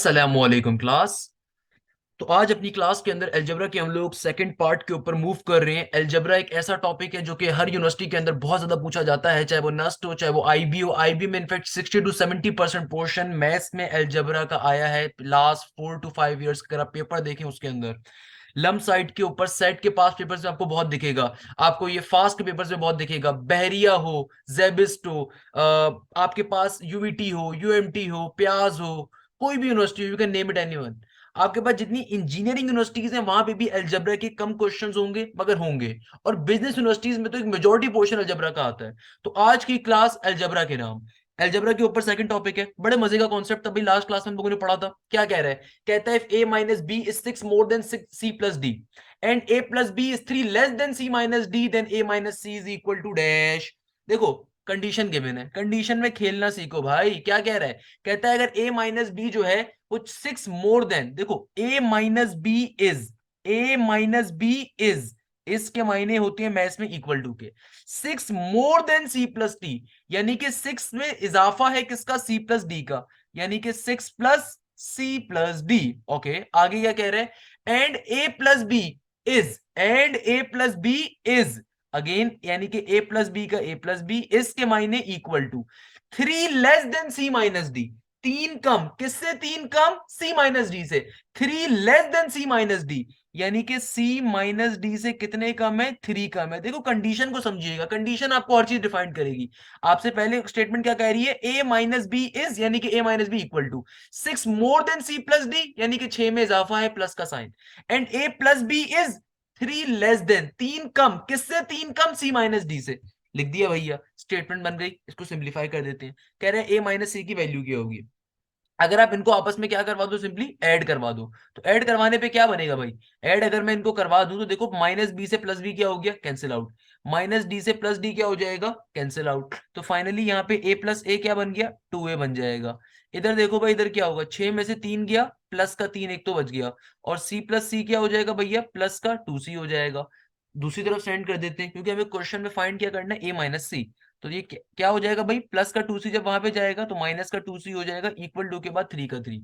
अस्सलामुअलैकुम क्लास। तो आज अपनी क्लास के अंदर अलजबरा के हम लोग सेकंड पार्ट के ऊपर मूव कर रहे हैं। अलजबरा एक ऐसा टॉपिक है जो कि हर यूनिवर्सिटी के अंदर बहुत ज्यादा पूछा जाता है, चाहे वो नस्ट हो चाहे वो आईबी हो। आईबी में इनफैक्ट 60 to 70% पोर्शन मैथ्स में अलजबरा का आया है लास्ट 4 to 5 ईयर्स। अगर आप पेपर देखें उसके अंदर लम साइड के ऊपर सेट के पास पेपर्स में आपको बहुत दिखेगा। आपको ये फास्ट के पेपर्स में बहुत दिखेगा। बहरिया हो, जेबिस्ट हो, आपके पास यूवीटी हो, यूएमटी हो, प्याज हो, कोई भी university, you can name it anyone. आपके पास जितनी इंजीनियरिंग यूनिवर्सिटीज हैं वहां पे भी अलजबरा के कम क्वेश्चंस होंगे मगर होंगे। और बिजनेस यूनिवर्सिटीज में तो एक मेजोरिटी पोर्शन अलजबरा का आता है। तो आज की क्लास अलजबरा के नाम, अलजबरा के ऊपर सेकंड टॉपिक है। बड़े मजे का कॉन्सेप्ट अभी लास्ट क्लास में हम लोगों ने पढ़ा था। क्या कह रहा है? कहता है a minus b is 6 more than 6 c plus d and a plus b is 3 less than c minus d, then a minus c is equal to dash। देखो, कंडीशन गिवन है, कंडीशन में खेलना सीखो भाई। क्या कह रहा है? कहता है अगर a माइनस बी जो है वो 6 मोर देन, देखो a minus b is, a minus b is, इसके मायने होते हैं मैथ्स में इक्वल टू के 6 more than c plus d, यानी कि 6 में इजाफा है किसका? c प्लस डी का, यानी कि 6 plus c plus d. Okay, आगे क्या कह रहे हैं? And a plus b is, and a plus b is again, यानी कि a प्लस बी का a प्लस बी, इसके मायने equal to 3 less than c minus d. तीन कम, किससे तीन कम? c माइनस डी से। 3 less than c minus D, यानी कि c माइनस डी से कितने कम है? 3 कम है। देखो कंडीशन को समझिएगा, कंडीशन आपको हर चीज डिफाइन करेगी। आपसे पहले स्टेटमेंट क्या कह रही है? a माइनस बी इज, यानी कि a minus b equal to 6 more than c plus d, यानी कि 6 में इजाफा है प्लस का sign, and a plus b is 3 less than, तीन कम, किससे तीन कम? c माइनस डी से। लिख दिया भैया, स्टेटमेंट बन गई। इसको सिंप्लीफाई कर देते हैं। कह रहे हैं a माइनस सी की वैल्यू क्या होगी? अगर आप इनको आपस में क्या करवा दो? सिंपली ऐड करवा दो। तो ऐड करवाने पे क्या बनेगा भाई? ऐड अगर मैं इनको करवा दूं तो देखो, माइनस बी से प्लस बी क्या हो गया? Cancel out. माइनस डी से प्लस डी क्या हो जाएगा? Cancel out. तो फाइनली यहाँ पे ए प्लस ए क्या बन गया? 2a बन जाएगा। इधर देखो भाई, इधर क्या होगा? 6 में से 3 गया, प्लस का 3 एक तो बच गया, और सी प्लस सी क्या हो जाएगा भैया? प्लस का 2c हो जाएगा। दूसरी तरफ सेंड कर देते हैं, क्योंकि हमें क्वेश्चन में फाइंड क्या करना है? ए माइनस सी। तो ये क्या हो जाएगा भाई? प्लस का 2c जब वहां पे जाएगा तो माइनस का 2c हो जाएगा, इक्वल टू के बाद 3 का 3।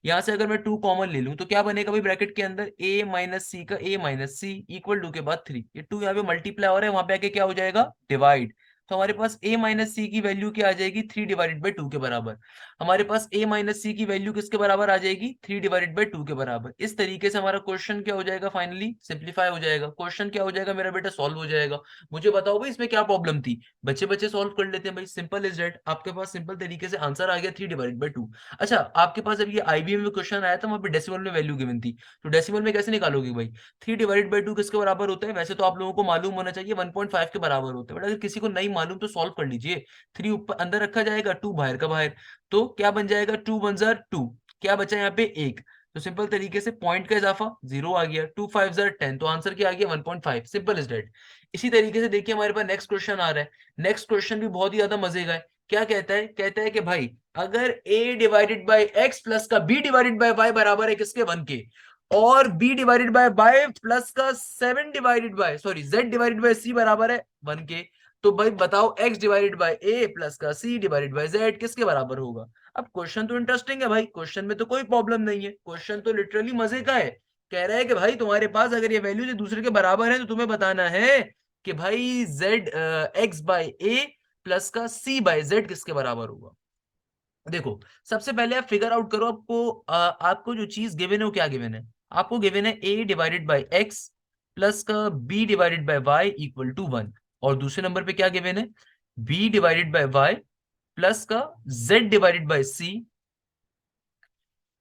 यहां से अगर मैं 2 कॉमन ले लूं तो क्या बनेगा भाई? ब्रैकेट के अंदर a माइनस सी का a minus c equal to के बाद 3। ये 2 यहाँ पे मल्टीप्लाई हो रहा है, वहां पे आके क्या हो जाएगा? डिवाइड। तो हमारे पास a माइनस सी की वैल्यू क्या आ जाएगी? 3 डिवाइडेड बाई 2 के बराबर। हमारे पास a माइनस सी की वैल्यू किसके बराबर आ जाएगी? 3 डिवाइडेड बाई 2 के बराबर। इस तरीके से हमारा क्वेश्चन क्या हो जाएगा? फाइनली सिंप्लीफाई हो जाएगा। क्वेश्चन क्या हो जाएगा मेरा बेटा? सॉल्व हो जाएगा। मुझे बताओ भाई इसमें क्या प्रॉब्लम थी? बच्चे बच्चे सॉल्व कर लेते हैं भाई, सिंपल इज दैट। आपके पास सिंपल तरीके से आंसर आ गया 3 डिवाइडेड बाई 2। अच्छा, आपके पास जब ये आईबीएम में क्वेश्चन आया था वहां पे डेसिमल में वैल्यू गिवन थी, तो डेसिमल में कैसे निकालोगे भाई? 3 डिवाइडेड बाई 2 किसके बराबर होता है? वैसे तो आप लोगों को मालूम होना चाहिए 1.5 के बराबर होता है, बट अगर किसी को नहीं मालूम तो सॉल्व कर लीजिए। 3 ऊपर अंदर रखा जाएगा, 2 बाहर का बाहर, तो क्या बन जाएगा? 2 वन जार 2, क्या बचा यहाँ पे? 1। तो सिंपल तरीके से पॉइंट का इजाफा 0 आ गया, 2 5 जार 10, तो आंसर क्या आ गया? 1.5। Simple is that. इसी तरीके से देखिए हमारे पास नेक्स्ट क्वेश्चन आ रहा है। नेक्स्ट क्वेश्चन भी बहुत ही ज्यादा मजे का है। क्या कहता है? कहता है कि भाई अगर a divided by x plus का b डिवाइडेड बाई वाई बराबर है किसके? 1 के, और b divided by by plus का 7 divided by, sorry z divided by c बराबर है 1 के, तो भाई बताओ x divided by a plus का c डिवाइडेड बाई z किसके बराबर होगा? अब क्वेश्चन तो इंटरेस्टिंग है भाई, क्वेश्चन में तो कोई प्रॉब्लम नहीं है, क्वेश्चन तो लिटरली मजे का है। कह रहा है कि भाई तुम्हारे पास अगर ये वैल्यू दूसरे के बराबर है तो तुम्हें बताना है कि भाई z x by a plus का c बाई z किसके बराबर होगा। देखो, सबसे पहले आप फिगर आउट करो, आपको जो चीज गिवन है वो क्या गिवन है? आपको गिवन है a divided by x plus का b divided by y equal to 1, और दूसरे नंबर पे क्या गिवन है? b divided by y plus का z divided by c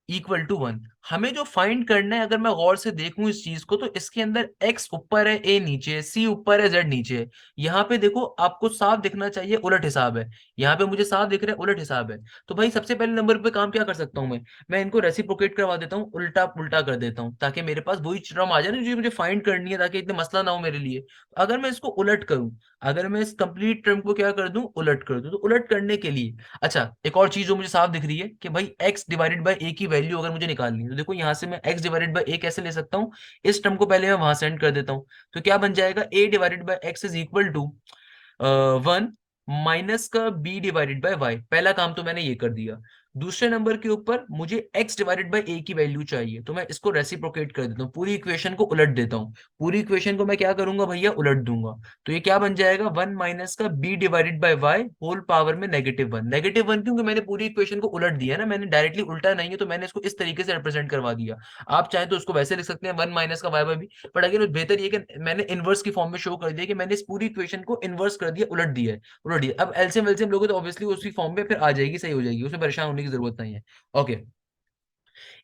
equal to 1। हमें जो फाइंड करना है, अगर मैं गौर से देखूं इस चीज को, तो इसके अंदर x ऊपर है, a नीचे है, c ऊपर है, z नीचे है। यहाँ पे देखो आपको साफ दिखना चाहिए उलट हिसाब है, यहाँ पे मुझे साफ दिख रहा है उलट हिसाब है। तो भाई सबसे पहले नंबर पे काम क्या कर सकता हूँ मैं इनको रेसिप्रोकेट करवा देता हूँ, उल्टा उल्टा कर देता हूँ, ताकि मेरे पास वही टर्म आ जाए ना जो मुझे फाइंड करनी है, ताकि इतना मसला ना हो मेरे लिए। अगर मैं इसको उलट करूं, अगर मैं इस कंप्लीट टर्म को क्या कर दूं? उलट कर दूं। तो उलट करने के लिए, अच्छा एक और चीज जो मुझे साफ दिख रही है कि भाई x डिवाइडेड बाई a की वैल्यू अगर मुझे निकालनी है, तो देखो यहां से मैं x डिवाइडेड बाई a कैसे ले सकता हूँ? इस टर्म को पहले मैं वहां सेंड कर देता हूँ। तो क्या बन जाएगा? a divided by x is equal to 1 minus का b डिवाइडेड बाई y। पहला काम तो मैंने ये कर दिया। दूसरे नंबर के ऊपर मुझे x डिवाइडेड बाई a की वैल्यू चाहिए, तो मैं इसको रेसिप्रोकेट कर देता हूँ, पूरी इक्वेशन को उलट देता हूँ। पूरी इक्वेशन को मैं क्या करूंगा भैया, उलट दूंगा। तो ये क्या बन जाएगा, 1 माइनस का b divided by y whole power में -1। -1 क्योंकि मैंने पूरी इक्वेशन को उलट दिया ना, मैंने डायरेक्टली उल्टा नहीं है, तो मैंने इसको इस तरीके से रिप्रेजेंट करवा दिया। आप चाहे तो उसको वैसे लिख सकते हैं 1 माइनस का वाई बाई बी, बट अगर बेहतर ये कि मैंने इनवर्स की फॉर्म में शो कर दिया कि मैंने इस पूरी इक्वेशन को इनवर्स कर दिया, उलट दिया है। उलट दिया, अब एलसीएम वेलसीएम लोगे तो ऑब्वियसली उसी फॉर्म में फिर आ जाएगी, सही हो जाएगी, उसमें परेशान होने की जरूरत नहीं है। ओके।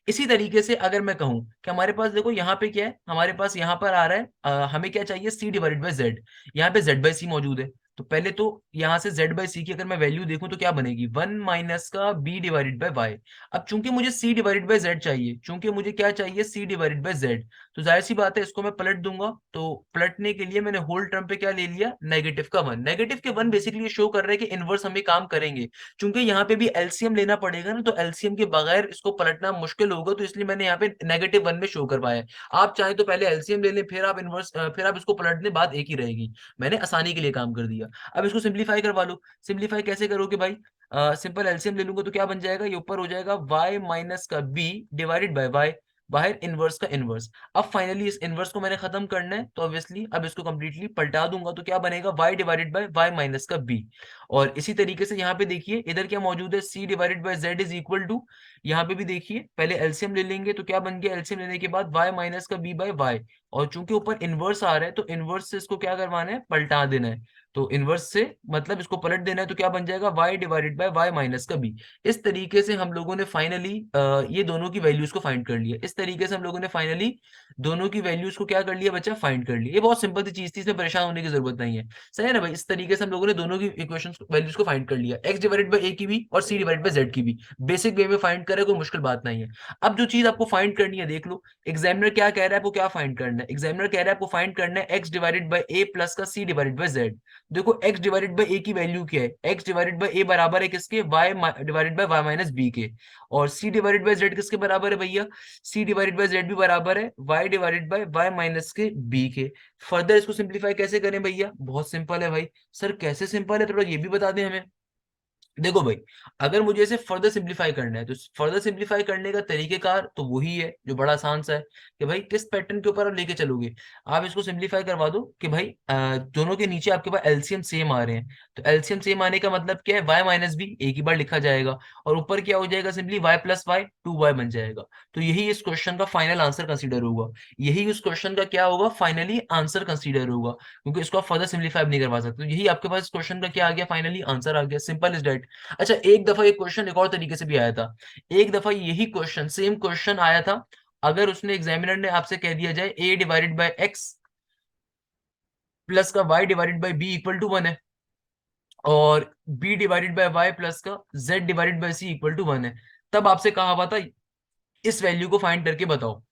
इसी तरीके से अगर मैं कहूं कि हमारे पास देखो यहाँ पे क्या है, हमारे पास यहाँ पर आ रहा है हमें क्या चाहिए, सी डिवाइडेड बाई जेड। यहाँ पे जेड बाई सी मौजूद है, तो पहले तो यहाँ से जेड बाई सी की अगर मैं वैल्यू देखूं तो क्या बनेगी, 1 माइनस का बी डिवाइडेड बाई वाई। अब चूंकि मुझे सी डिवाइडेड बाई जेड चाहिए, चूंकि मुझे क्या चाहिए, सी डिवाइडेड बाई जेड, तो जाहिर सी बात है इसको मैं पलट दूंगा। तो पलटने के लिए मैंने होल टर्म पे क्या ले लिया, नेगेटिव का 1। नेगेटिव के 1 बेसिकली शो कर रहे हैं कि इनवर्स हमें काम करेंगे। चूंकि यहाँ पे भी एलसीएम लेना पड़ेगा ना, तो एलसीएम के बगैर इसको पलटना मुश्किल होगा, तो इसलिए मैंने यहाँ पे -1 में शो करवाया है। आप चाहें तो पहले एलसीएम ले लें, फिर आप इनवर्स, फिर आप इसको पलट दें, बात एक ही रहेगी। मैंने आसानी के लिए काम कर दिया। अब इसको सिंप्लीफाई करवा लो। सिंप्लीफाई कैसे करोगे भाई, सिंपल एलसीएम ले लूंगा तो क्या बन जाएगा, ये ऊपर हो जाएगा y माइनस का b डिवाइडेड बाय y, बाहर इनवर्स का इनवर्स। अब फाइनली इस इनवर्स को मैंने खत्म करना है, तो ऑब्वियसली अब इसको कंप्लीटली पलटा दूंगा, तो क्या बनेगा, y divided by y minus का b। और इसी तरीके से यहाँ पे देखिए इधर क्या मौजूद है, c divided by z is equal to, यहाँ पे भी देखिए पहले एलसीएम ले लेंगे तो क्या बन गया, एलसीएम लेने के बाद y माइनस का b बाय y। और चूंकि ऊपर इनवर्स आ रहा है, तो इनवर्स से इसको क्या करवाना है, पलटा देना है। तो इनवर्स से मतलब इसको पलट देना है, तो क्या बन जाएगा, y divided by y minus का b। इस तरीके से हम लोगों ने फाइनली ये दोनों की वैल्यूज को फाइंड कर लिया। इस तरीके से हम लोगों ने फाइनली दोनों की वैल्यूज को क्या कर लिया बच्चा, फाइंड कर लिया। ये बहुत सिंपल सी चीज थी, इसमें परेशान होने की जरूरत नहीं है। सही है ना भाई, इस तरीके से हम लोगों ने दोनों की इक्वेशन वैल्यूज को फाइंड कर लिया, x डिवाइडेड बाय a की भी और c डिवाइडेड बाय z की भी। बेसिक वे में फाइंड करे, कोई मुश्किल बात नहीं है। अब जो चीज आपको फाइंड करनी है देख लो, एग्जामिनर क्या कह रहा है, आपको क्या फाइंड करना है, एग्जामिनर कह रहा है आपको फाइंड करना है x divided by a plus का c डिवाइडेड बाय z। देखो x डिवाइडेड बाय a की वैल्यू क्या है, x डिवाइडेड बाय a बराबर है किसके, y divided by y minus b के। और c डिवाइडेड बाय z किसके बराबर है भैया, c डिवाइडेड बाय z भी बराबर है y divided by y minus के b के। फर्दर इसको सिंप्लीफाई कैसे करें भैया, बहुत सिंपल है भाई। सर कैसे सिंपल है, थोड़ा ये भी बता दें हमें। देखो भाई, अगर मुझे इसे फर्दर सिंप्लीफाई करना है, तो फर्दर सिंप्लीफाई करने का तरीकेकार तो वही है जो बड़ा आसान सा है, कि भाई किस पैटर्न के ऊपर आप लेके चलोगे। आप इसको सिंप्लीफाई करवा दो कि भाई दोनों के नीचे आपके पास एलसीएम सेम आ रहे हैं, तो एलसीएम सेम आने का मतलब क्या है, y माइनस बी एक ही बार लिखा जाएगा, और ऊपर क्या हो जाएगा, simply y plus Y 2y बन जाएगा। तो यही इस क्वेश्चन का फाइनल आंसर कंसीडर होगा। यही उस क्वेश्चन का क्या होगा, फाइनली आंसर कंसीडर होगा, क्योंकि इसको आप फर्दर सिंप्लीफाई नहीं करवा सकते। तो यही आपके पास क्वेश्चन का क्या आ गया, फाइनली आंसर आ गया, सिंपल इज दैट। अच्छा, एक दफा ये क्वेश्चन एक और तरीके से भी आया था। एक दफा यही क्वेश्चन, सेम क्वेश्चन आया था, अगर उसने एग्जामिनर ने आपसे कह दिया जाए a divided by x plus का y divided by b equal to 1 है, और b divided by y plus का z divided by c equal to 1 है, तब आपसे कहा हुआ था इस वैल्यू को फाइंड करके बताओ।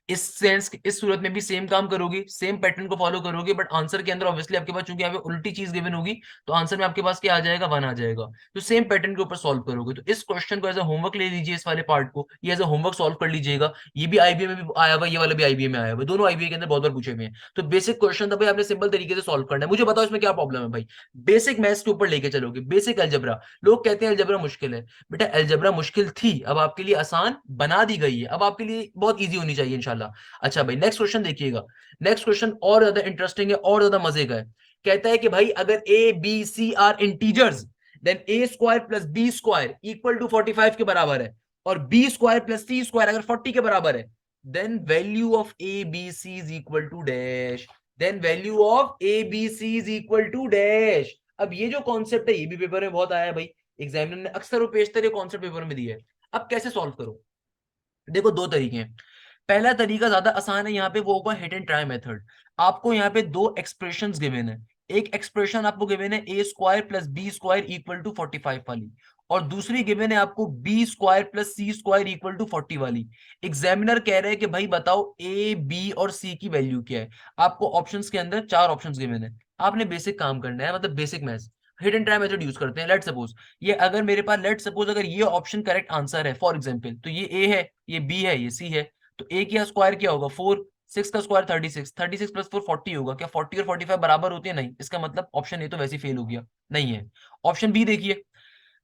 इस सूरत में भी सेम काम करोगे, सेम पैटर्न को फॉलो करोगे, बट आंसर के अंदर ऑब्वियसली आपके पास चूंकि यहाँ पे उल्टी चीज गिवन होगी, तो आंसर में आपके पास क्या आ जाएगा, 1 आ जाएगा। तो सेम पैटर्न के ऊपर सॉल्व करोगे। तो इस क्वेश्चन को एज अ होमवर्क ले लीजिए, इस वाले पार्ट को ये एज अ होमवर्क सॉल्व कर लीजिएगा। ये भी आईबीए में भी आया हुआ, ये वाला भी आईबीए में आया हुआ, दोनों आईबीए के अंदर बहुत बार पूछे हुए हैं। तो बेसिक क्वेश्चन था भाई, आपने सिंपल तरीके से सॉल्व करना है। मुझे बताओ इसमें क्या प्रॉब्लम है भाई, बेसिक मैथ्स के ऊपर लेके चलोगे, बेसिक अलजबरा। लोग कहते हैं अलजबरा मुश्किल है, बेटा अलजबरा मुश्किल थी, अब आपके लिए आसान बना दी गई है, अब आपके लिए बहुत ईजी होनी चाहिए इंशाल्लाह। अच्छा भाई, नेक्स्ट क्वेश्चन देखिएगा। नेक्स्ट क्वेश्चन और ज्यादा इंटरेस्टिंग है, और ज्यादा मजे का है। कहता है कि भाई अगर a b c are integers, then a square plus B square equal to 45 के बराबर है, और बी स्क्वायर प्लस सी स्क्वायर अगर 40 के बराबर है, then value of a b c is equal to dash. Then value of a b c is equal to dash. अब ये जो कॉन्सेप्ट है, ये भी पेपर में बहुत आया है भाई, एग्जामिनर ने अक्सर वो पेशतर कॉन्सेप्ट पेपर में दिया है। अब कैसे सॉल्व करो, देखो दो तरीके हैं। पहला तरीका ज्यादा आसान है, यहाँ पे वो होगा हिट एंड ट्राई मेथड। आपको यहाँ पे दो एक्सप्रेशंस गिवन है। एक एक्सप्रेशन आपको गिवन है A square plus B square equal to 45 वाली, और दूसरी गिवन है आपको B square plus C square equal to 40 वाली। एग्जामिनर कह रहे हैं कि भाई बताओ ए बी और सी की वैल्यू क्या है। आपको ऑप्शंस के अंदर चार ऑप्शंस गिवन है, आपने बेसिक काम करना है, मतलब basic maths. Hit and try method use करते हैं। लेट सपोज ये, अगर मेरे पास लेट सपोज अगर ये ऑप्शन करेक्ट आंसर है फॉर एग्जाम्पल, तो ये ए है, ये बी है, ये सी है, तो ए का स्क्वायर क्या होगा 4, 6 का स्क्वायर 36, 36 प्लस 4 40 होगा। क्या 40 और 45 बराबर होते हैं, नहीं, इसका मतलब ऑप्शन ए तो वैसे फेल हो गया, नहीं है। ऑप्शन बी देखिए,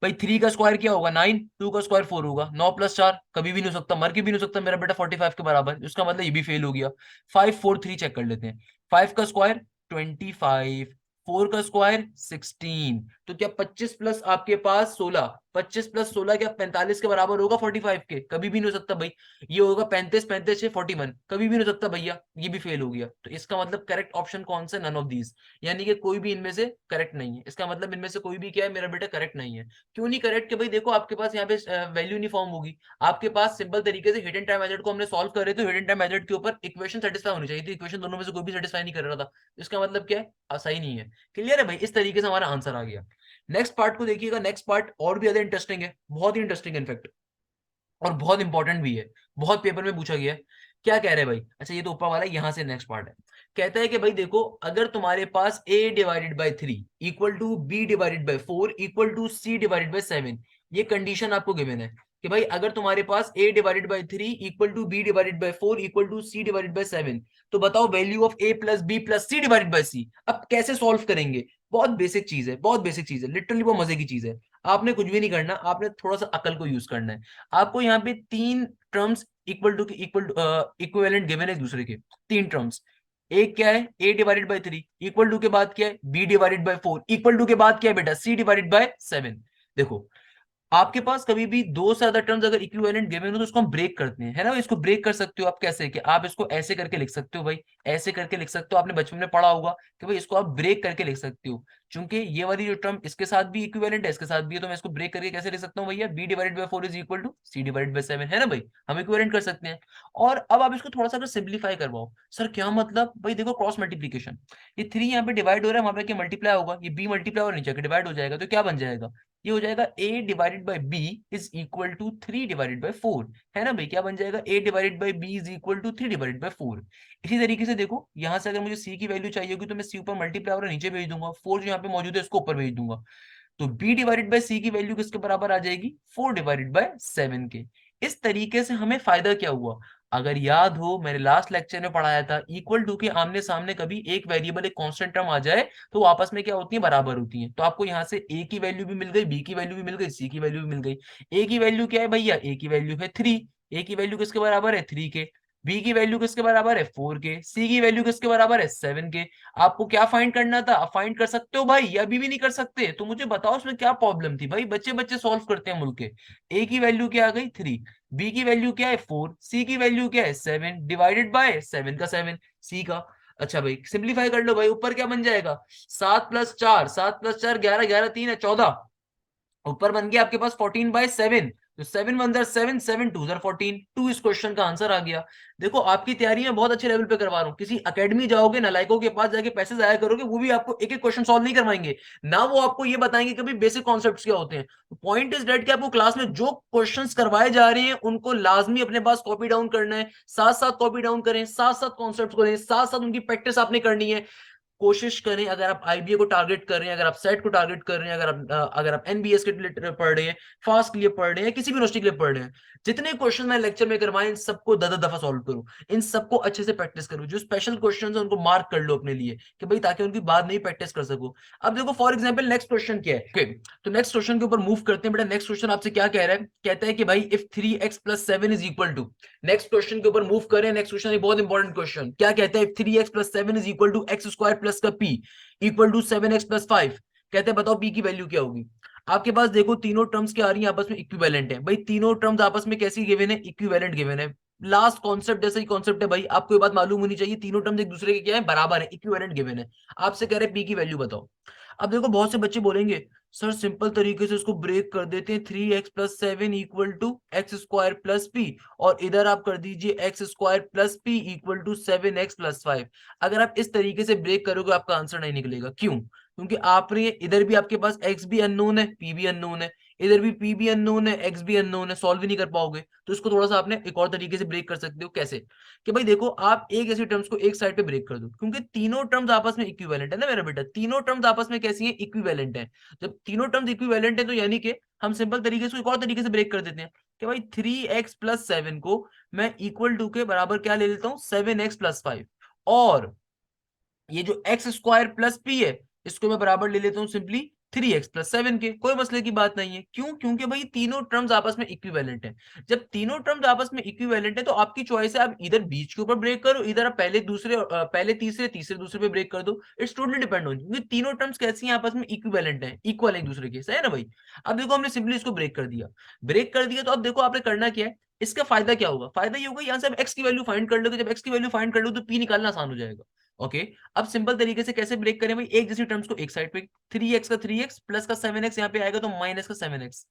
भाई 3 का स्क्वायर क्या होगा 9, 2 का स्क्वायर 4 होगा, 9 प्लस 4 कभी भी नहीं हो सकता, मर के भी नहीं हो सकता मेरा बेटा 45 के बराबर, इसका मतलब ये भी फेल हो गया। 5 4 3 चेक कर लेते हैं। 5 का स्क्वायर 25, 4 का स्क्वायर 16, तो क्या 25 प्लस आपके पास 16, 25 प्लस 16 क्या 45 के बराबर होगा 45 के? कभी भी नहीं हो सकता भाई। ये होगा 35, 35 से 41, कभी भी नहीं हो सकता भैया, ये भी फेल हो गया। तो इसका मतलब करेक्ट ऑप्शन कौन सा? नन ऑफ दीज, यानी कि कोई भी इनमें से करेक्ट नहीं है। इसका मतलब इनमें से कोई भी क्या है मेरा बेटा करेक्ट नहीं है। क्यों नहीं करेक्ट? कि भाई देखो आपके पास यहाँ पे वैल्यू नहीं फॉर्म होगी। आपके पास सिंपल तरीके से हिडन टाइम मेथड को हमने सॉल्व कर रहे थे, हिडन टाइम मेथड के ऊपर इक्वेशन सेटिस्फाई होनी चाहिए थी, इक्वेशन दोनों में से कोई भी सेटिस्फाई नहीं कर रहा था। इसका मतलब क्या है? सही नहीं है। क्लियर है भाई? इस तरीके से हमारा आंसर आ गया। नेक्स्ट पार्ट को देखिएगा, नेक्स्ट पार्ट और भी ज्यादा इंटरेस्टिंग है, बहुत ही इंटरेस्टिंग है इनफैक्ट, और बहुत इंपॉर्टेंट भी है, बहुत पेपर में पूछा गया है। क्या कह रहे हैं भाई? अच्छा ये तो ऊपर वाला है, यहां से नेक्स्ट पार्ट है। कहता है कि भाई देखो, अगर तुम्हारे पास a divided by 3 equal to b divided by 4 equal to c divided by 7, ये कंडीशन आपको गिवन है कि भाई अगर तुम्हारे पास a divided by 3 equal to b divided by 4 equal to c divided by 7, तो बताओ value of a plus b plus c divided by c। अब कैसे सॉल्व करेंगे? बहुत बेसिक चीज है, बहुत बेसिक चीज है, लिटरली बहुत मजे की चीज है। आपने कुछ भी नहीं करना, आपने थोड़ा सा अकल को यूज करना है। आपको यहाँ पे तीन टर्म्स इक्विवेलेंट गिवन है एक दूसरे के, तीन टर्म्स। एक क्या है? a divided by 3 equal to के बाद क्या है? b divided by 4 equal to के बाद क्या है बेटा? c divided by 7। देखो, आपके पास कभी भी दो से ज्यादा टर्म्स अगर इक्विवेलेंट गिवन हो तो उसको हम ब्रेक करते हैं, है ना? इसको ब्रेक कर सकते हो आप कैसे? कि आप इसको ऐसे करके लिख सकते हो भाई, ऐसे करके लिख सकते हो। आपने बचपन में पढ़ा होगा कि भाई इसको आप ब्रेक करके लिख सकते हो, क्योंकि ये वाली जो टर्म इसके साथ भी इक्विवेलेंट है, इसके साथ भी है, तो मैं इसको ब्रेक करके कैसे लिख सकता हूँ भैया? b divided by 4 is equal to c divided by 7, है ना भाई? हम इक्विवेलेंट कर सकते हैं। और अब आप इसको थोड़ा सा अगर सिंप्लीफाई करवाओ, सर क्या मतलब? भाई देखो क्रॉस मल्टीप्लीकेशन, ये 3 यहाँ पे डिवाइड हो रहा है, वहां पे क्या मल्टीप्लाई होगा? ये b मल्टीप्लाई और नीचे डिवाइड हो जाएगा, तो क्या बन जाएगा? ये हो जाएगा a divided by b is equal to 3 divided by 4, है ना भाई? क्या बन जाएगा? a divided by b is equal to 3 divided by 4। इसी तरीके से देखो, यहां से अगर मुझे c की वैल्यू चाहिए होगी तो मैं c ऊपर मल्टीप्लाई और नीचे भेज दूंगा, 4 जो यहाँ पे मौजूद है उसको ऊपर भेज दूंगा। तो b डिवाइडेड बाई c की वैल्यू किसके बराबर आ जाएगी? 4 डिवाइडेड बाई 7 के। इस तरीके से हमें फायदा क्या हुआ? अगर याद हो, मैंने लास्ट लेक्चर में पढ़ाया था, इक्वल टू के आमने सामने कभी एक वेरिएबल एक कांस्टेंट टर्म आ जाए तो वो आपस में क्या होती है? बराबर होती है। तो आपको यहाँ से a की वैल्यू भी मिल गई, b की वैल्यू भी मिल गई, c की वैल्यू भी मिल गई। a की वैल्यू क्या है भैया? a की वैल्यू है 3, a की वैल्यू किसके बराबर है? 3 के। b की वैल्यू किसके बराबर है? 4 के। c की वैल्यू किसके बराबर है? 7 के। आपको क्या फाइंड करना था? आप फाइंड कर सकते हो भाई, या अभी भी नहीं कर सकते? तो मुझे बताओ उसमें क्या प्रॉब्लम थी भाई? बच्चे बच्चे सॉल्व करते हैं मुल्क के। ए की वैल्यू क्या आ गई? 3, बी की वैल्यू क्या है? 4, सी की वैल्यू क्या है? 7 डिवाइडेड बाय 7 का 7, सी का। अच्छा भाई सिंप्लीफाई कर लो भाई, ऊपर क्या बन जाएगा? 7 प्लस 4, 7 प्लस 4 11, 11 3 है 14, ऊपर बन गया आपके पास 14/7। तो 7 1 7, 7 2 14, 2 इस क्वेश्चन का आंसर आ गया। देखो आपकी तैयारी में बहुत अच्छे लेवल पे करवा रहा हूँ, किसी एकेडमी जाओगे नालायकों के पास जाके पैसे जाया करोगे, वो भी आपको एक एक क्वेश्चन सॉल्व नहीं करवाएंगे ना, वो आपको ये बताएंगे कि भाई बेसिक कॉन्सेप्ट्स क्या होते हैं। पॉइंट इज डेट कि आपको क्लास में जो क्वेश्चंस करवाए जा रहे हैं उनको लाजमी अपने पास कॉपी डाउन करना है, साथ साथ कॉपी डाउन करें, साथ साथ कॉन्सेप्ट को लें, साथ साथ उनकी प्रैक्टिस आपने करनी है। कोशिश करें, अगर आप आईबीए को टारगेट कर रहे हैं, अगर आप सेट को टारगेट कर रहे हैं, अगर आप एनबीएस के लिए पढ़ रहे हैं, फास्ट के लिए पढ़ रहे हैं, किसी भी यूनिवर्सिटी के लिए पढ़ रहे हैं, जितने क्वेश्चन मैं लेक्चर में करवाएं इन सबको दस दफा सॉल्व करो, इन सबको अच्छे से प्रैक्टिस करो। जो स्पेशल क्वेश्चन है उनको मार्क कर लो अपने लिए कि भाई ताकि उनकी बाद नहीं प्रैक्टिस कर सको। अब देखो फॉर एग्जाम्पल नेक्स्ट क्वेश्चन क्या है, okay, तो नेक्स्ट क्वेश्चन के ऊपर मूव करते हैं बेटा। नेक्स्ट क्वेश्चन आपसे क्या कह रहा है? कहता है कि भाई if 3x plus 7 is equal to, next question के ऊपर मूव करें। नेक्स्ट क्वेश्चन बहुत इंपॉर्टेंट क्वेश्चन, क्या कहता है? If 3x plus 7 is equal to x square plus का p equal to 7x plus 5, कहते हैं बताओ p की वैल्यू क्या होगी? आपके पास देखो तीनों टर्म्स क्या आ रही है? आपस में इक्विवेलेंट है भाई, तीनों टर्म्स आपस में कैसी गिवन है? इक्विवेलेंट गिवन है। लास्ट कॉन्सेप्ट जैसा ही कॉन्सेप्ट है भाई, आपको ये बात मालूम होनी चाहिए, तीनों टर्म्स एक दूसरे के क्या है? बराबर है, इक्विवेलेंट गिवन है। आपसे कह रहे हैं p की वैल्यू बताओ। अब देखो बहुत से बच्चे बोलेंगे सर सिंपल तरीके से इसको ब्रेक कर देते हैं, 3x plus 7 equal to x square plus p, और इधर आप कर दीजिए x square plus p equal to 7x plus 5। अगर आप इस तरीके से ब्रेक करोगे आपका आंसर नहीं निकलेगा। क्यों? क्योंकि आपने इधर भी आपके पास x भी अननोन है, p भी अननोन है, इधर भी p भी अननोन है, x भी अननोन है, सॉल्व ही नहीं कर पाओगे। तो इसको थोड़ा सा आपने एक और तरीके से ब्रेक कर सकते हो। कैसे? कि भाई देखो आप एक ऐसी टर्म्स को एक साइड पे ब्रेक कर दो, क्योंकि तीनों टर्म्स आपस में इक्विवेलेंट है ना मेरा बेटा, तीनों टर्म्स आपस में कैसी है? इक्विवेलेंट है। जब तीनों टर्म्स इक्विवेलेंट है तो यानी कि हम सिंपल तरीके से एक और तरीके से ब्रेक कर देते हैं कि भाई 3x प्लस 7 को मैं इक्वल टू के बराबर क्या ले लेता हूं? 7x प्लस 5, और ये जो एक्स स्क्वायर प्लस पी है इसको मैं बराबर ले लेता हूं सिंपली 3x+7 के, कोई मसले की बात नहीं है। क्यों? क्योंकि भाई तीनों टर्म्स आपस में इक्विवेलेंट है। जब तीनों टर्म्स आपस में इक्विवेलेंट है तो आपकी चॉइस है, आप इधर बीच के ऊपर ब्रेक करो, इधर आप पहले दूसरे पहले तीसरे तीसरे दूसरे पे ब्रेक कर दो। इट्स टोटली डिपेंड ऑन, क्योंकि तीनों टर्म्स कैसी हैं, आपस में इक्विवेलेंट है, इक्वल एक दूसरे के, सही है ना भाई। अब देखो हमने सिंपली इसको ब्रेक कर दिया। ब्रेक कर दिया तो अब देखो आपने करना क्या है, इसका फायदा क्या होगा? फायदा ये होगा, यहाँ से आप एक्स की वैल्यू फाइंड कर लोगे। जब एक्स की वैल्यू फाइंड कर लो तो पी निकालना आसान हो जाएगा। ओके, अब सिंपल तरीके से कैसे ब्रेक करें भाई, एक जैसी टर्म्स को एक साइड पे, 3x का 3x प्लस का 7x यहाँ पे आएगा तो माइनस का 7x,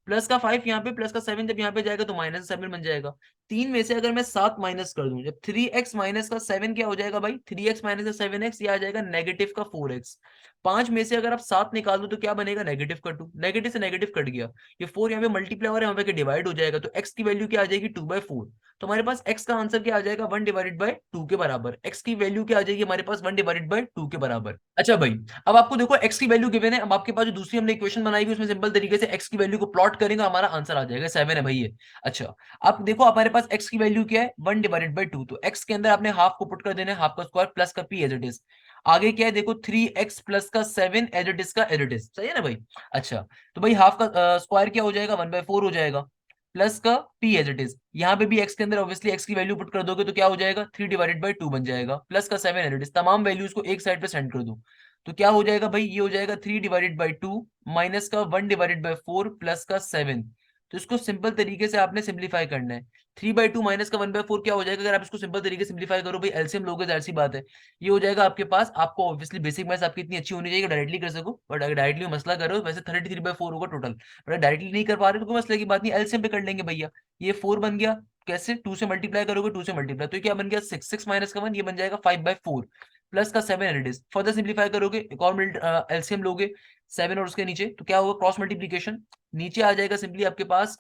प्लस का 5 यहाँ पे, प्लस का 7 जब यहाँ पे जाएगा तो माइनस का 7 बन जाएगा। तीन में से अगर मैं 7 माइनस कर दूं, जब 3x माइनस का 7 क्या हो जाएगा भाई, 3x माइनस का 7x, ये आ जाएगा नेगेटिव का 4x। पांच में से अगर आप 7 निकाल दो तो क्या बनेगा, -2, नेगेटिव से नेगेटिव कट गया, ये 4 यहाँ पे मल्टीप्लाई हो रहा है, यहाँ पे डिवाइड हो जाएगा, तो x की वैल्यू क्या आ जाएगी, 2/4। तो हमारे पास x का आंसर क्या आ जाएगा, 1/2 के बराबर। x की वैल्यू क्या आ जाएगी हमारे पास, 1/2 के बराबर। अच्छा भाई, अब आपको देखो x की वैल्यू गिवन है, अब आपके पास जो दूसरी हमने इक्वेशन बनाई हुई उसमें सिंपल तरीके से x की वैल्यू को प्लॉट करेंगे, हमारा आंसर आ जाएगा 7 है भाई ये। अच्छा, अब देखो हमारे पास x की वैल्यू क्या है, 1/2, तो x के अंदर आपने हाफ को पुट कर देना है, हाफ का स्क्वायर प्लस का p एज इट इज। आगे क्या है देखो, 3x प्लस का 7 एज इट इज का एज इट इज, सही है ना भाई। अच्छा, तो भाई हाफ का स्क्वायर क्या हो जाएगा, 1/4 हो जाएगा, प्लस का p एज इट इज। यहाँ पे भी x के अंदर ऑब्वियसली x की वैल्यू पुट कर दोगे तो क्या हो जाएगा, 3/2 बन जाएगा, प्लस का 7 एज इट इज। तमाम वैल्यूज को एक साइड पे सेंड कर दो, तो क्या हो जाएगा भाई, ये हो जाएगा 3/2 माइनस का 1/4 प्लस का 7। तो इसको सिंपल तरीके से आपने सिंप्लीफाई करना है। 3/2 माइनस का 1/4 क्या हो जाएगा, अगर आप इसको सिंपल तरीके से सिंप्लीफाई करो भाई, एलसीएम लोगे जाहिर सी बात है, ये हो जाएगा आपके पास। आपको ऑब्वियसली बेसिक मैथ्स आपकी इतनी अच्छी होनी चाहिए कि डायरेक्टली कर सको, बट अगर डायरेक्टली मसला करो वैसे 33/4 होगा टोटल, बट डायरेक्टली नहीं कर पा रहे तो कोई मसले की बात नहीं, एलसीएम पे कर लेंगे भैया। ये 4 बन गया, कैसे, 2 से मल्टीप्लाई करोगे, 2 से मल्टीप्लाई, तो क्या बन गया 6, 6 माइनस का 1, ये बन जाएगा 5/4 प्लस का 7 and it is. Further simplify करोगे, एक और एलसीएम लोगे 7 और उसके नीचे, तो क्या होगा, क्रॉस मल्टीप्लीकेशन, नीचे आ जाएगा सिंपली आपके पास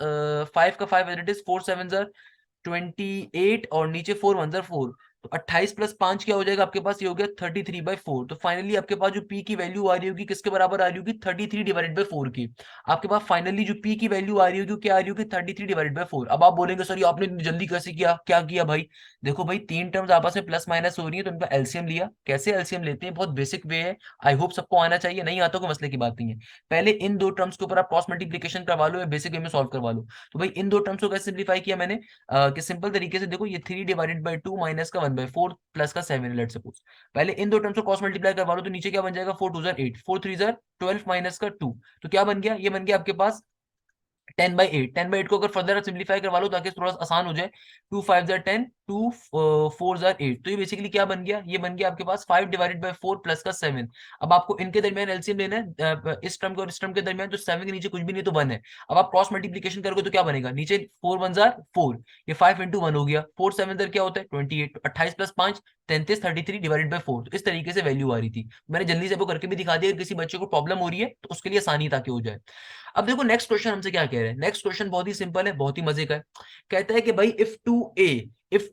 5 का 5 एंड इट इज, 4 7 28 और नीचे 4 1 4, तो 28 प्लस 5 क्या हो जाएगा आपके पास, ये हो गया 33/4। तो फाइनली आपके पास जो पी की वैल्यू आ रही होगी किसके बराबर आ रही होगी, 33/4 की। आपके पास फाइनली जो पी की वैल्यू आ रही होगी क्या आ रही होगी, 33/4। अब आप बोलेंगे सर ये आपने इतनी जल्दी कैसे किया, क्या किया भाई। देखो भाई, तीन टर्म्स आपस में प्लस माइनस हो रही है तो इनका एलसीएम लिया। कैसे एलसीएम लेते हैं, बहुत बेसिक वे है, आई होप सबको आना चाहिए, नहीं आता कोई मसले की बात नहीं है। पहले इन दो टर्म्स के ऊपर आप क्रॉस मल्टीप्लीकेशन करवा लो या बेसिक वे में सॉल्व करवा लो। तो भाई इन दो टर्म्स को कैसे सिंप्लीफाई किया मैंने, कि सिंपल तरीके से देखो, ये 3/2 माइनस का 1/4 प्लस का 7, लेट सपोज। पहले इन दो टर्म्स को क्रॉस मल्टीप्लाई करवा लो, तो नीचे क्या बन जाएगा, 4 2 8, 4 3 12 माइनस का 2, तो क्या बन गया, ये बन गया आपके पास 10/8। 10/8 को अगर फर्दर सिंप्लीफाई करवा लो ताकि थोड़ा सा आसान हो जाए, 2 5 10, 2 4 8, तो ये बेसिकली क्या बन गया, ये बन गया आपके पास 5/4 प्लस का 7। अब आपको इनके दरमियान एलसीएम लेना है, इस टर्म के और इस टर्म के दरमियान, तो 7 के नीचे कुछ भी नहीं तो 1 है। अब आप क्रॉस मल्टीप्लीकेशन करोगे तो क्या बनेगा, नीचे 4 1 4, ये 5 × 1 हो गया, 4 7 क्या होता है 28, 28 प्लस 5 33, 33/4। तो इस तरीके से वैल्यू आ रही थी, मैंने जल्दी से वो करके भी दिखा दिया, किसी बच्चे को प्रॉब्लम हो रही है तो उसके लिए आसानी ताकि हो जाए। अब देखो नेक्स्ट क्वेश्चन हमसे क्या कह रहे हैं, नेक्स्ट क्वेश्चन बहुत ही सिंपल है, बहुत ही मजे का है। कहता है कि भाई if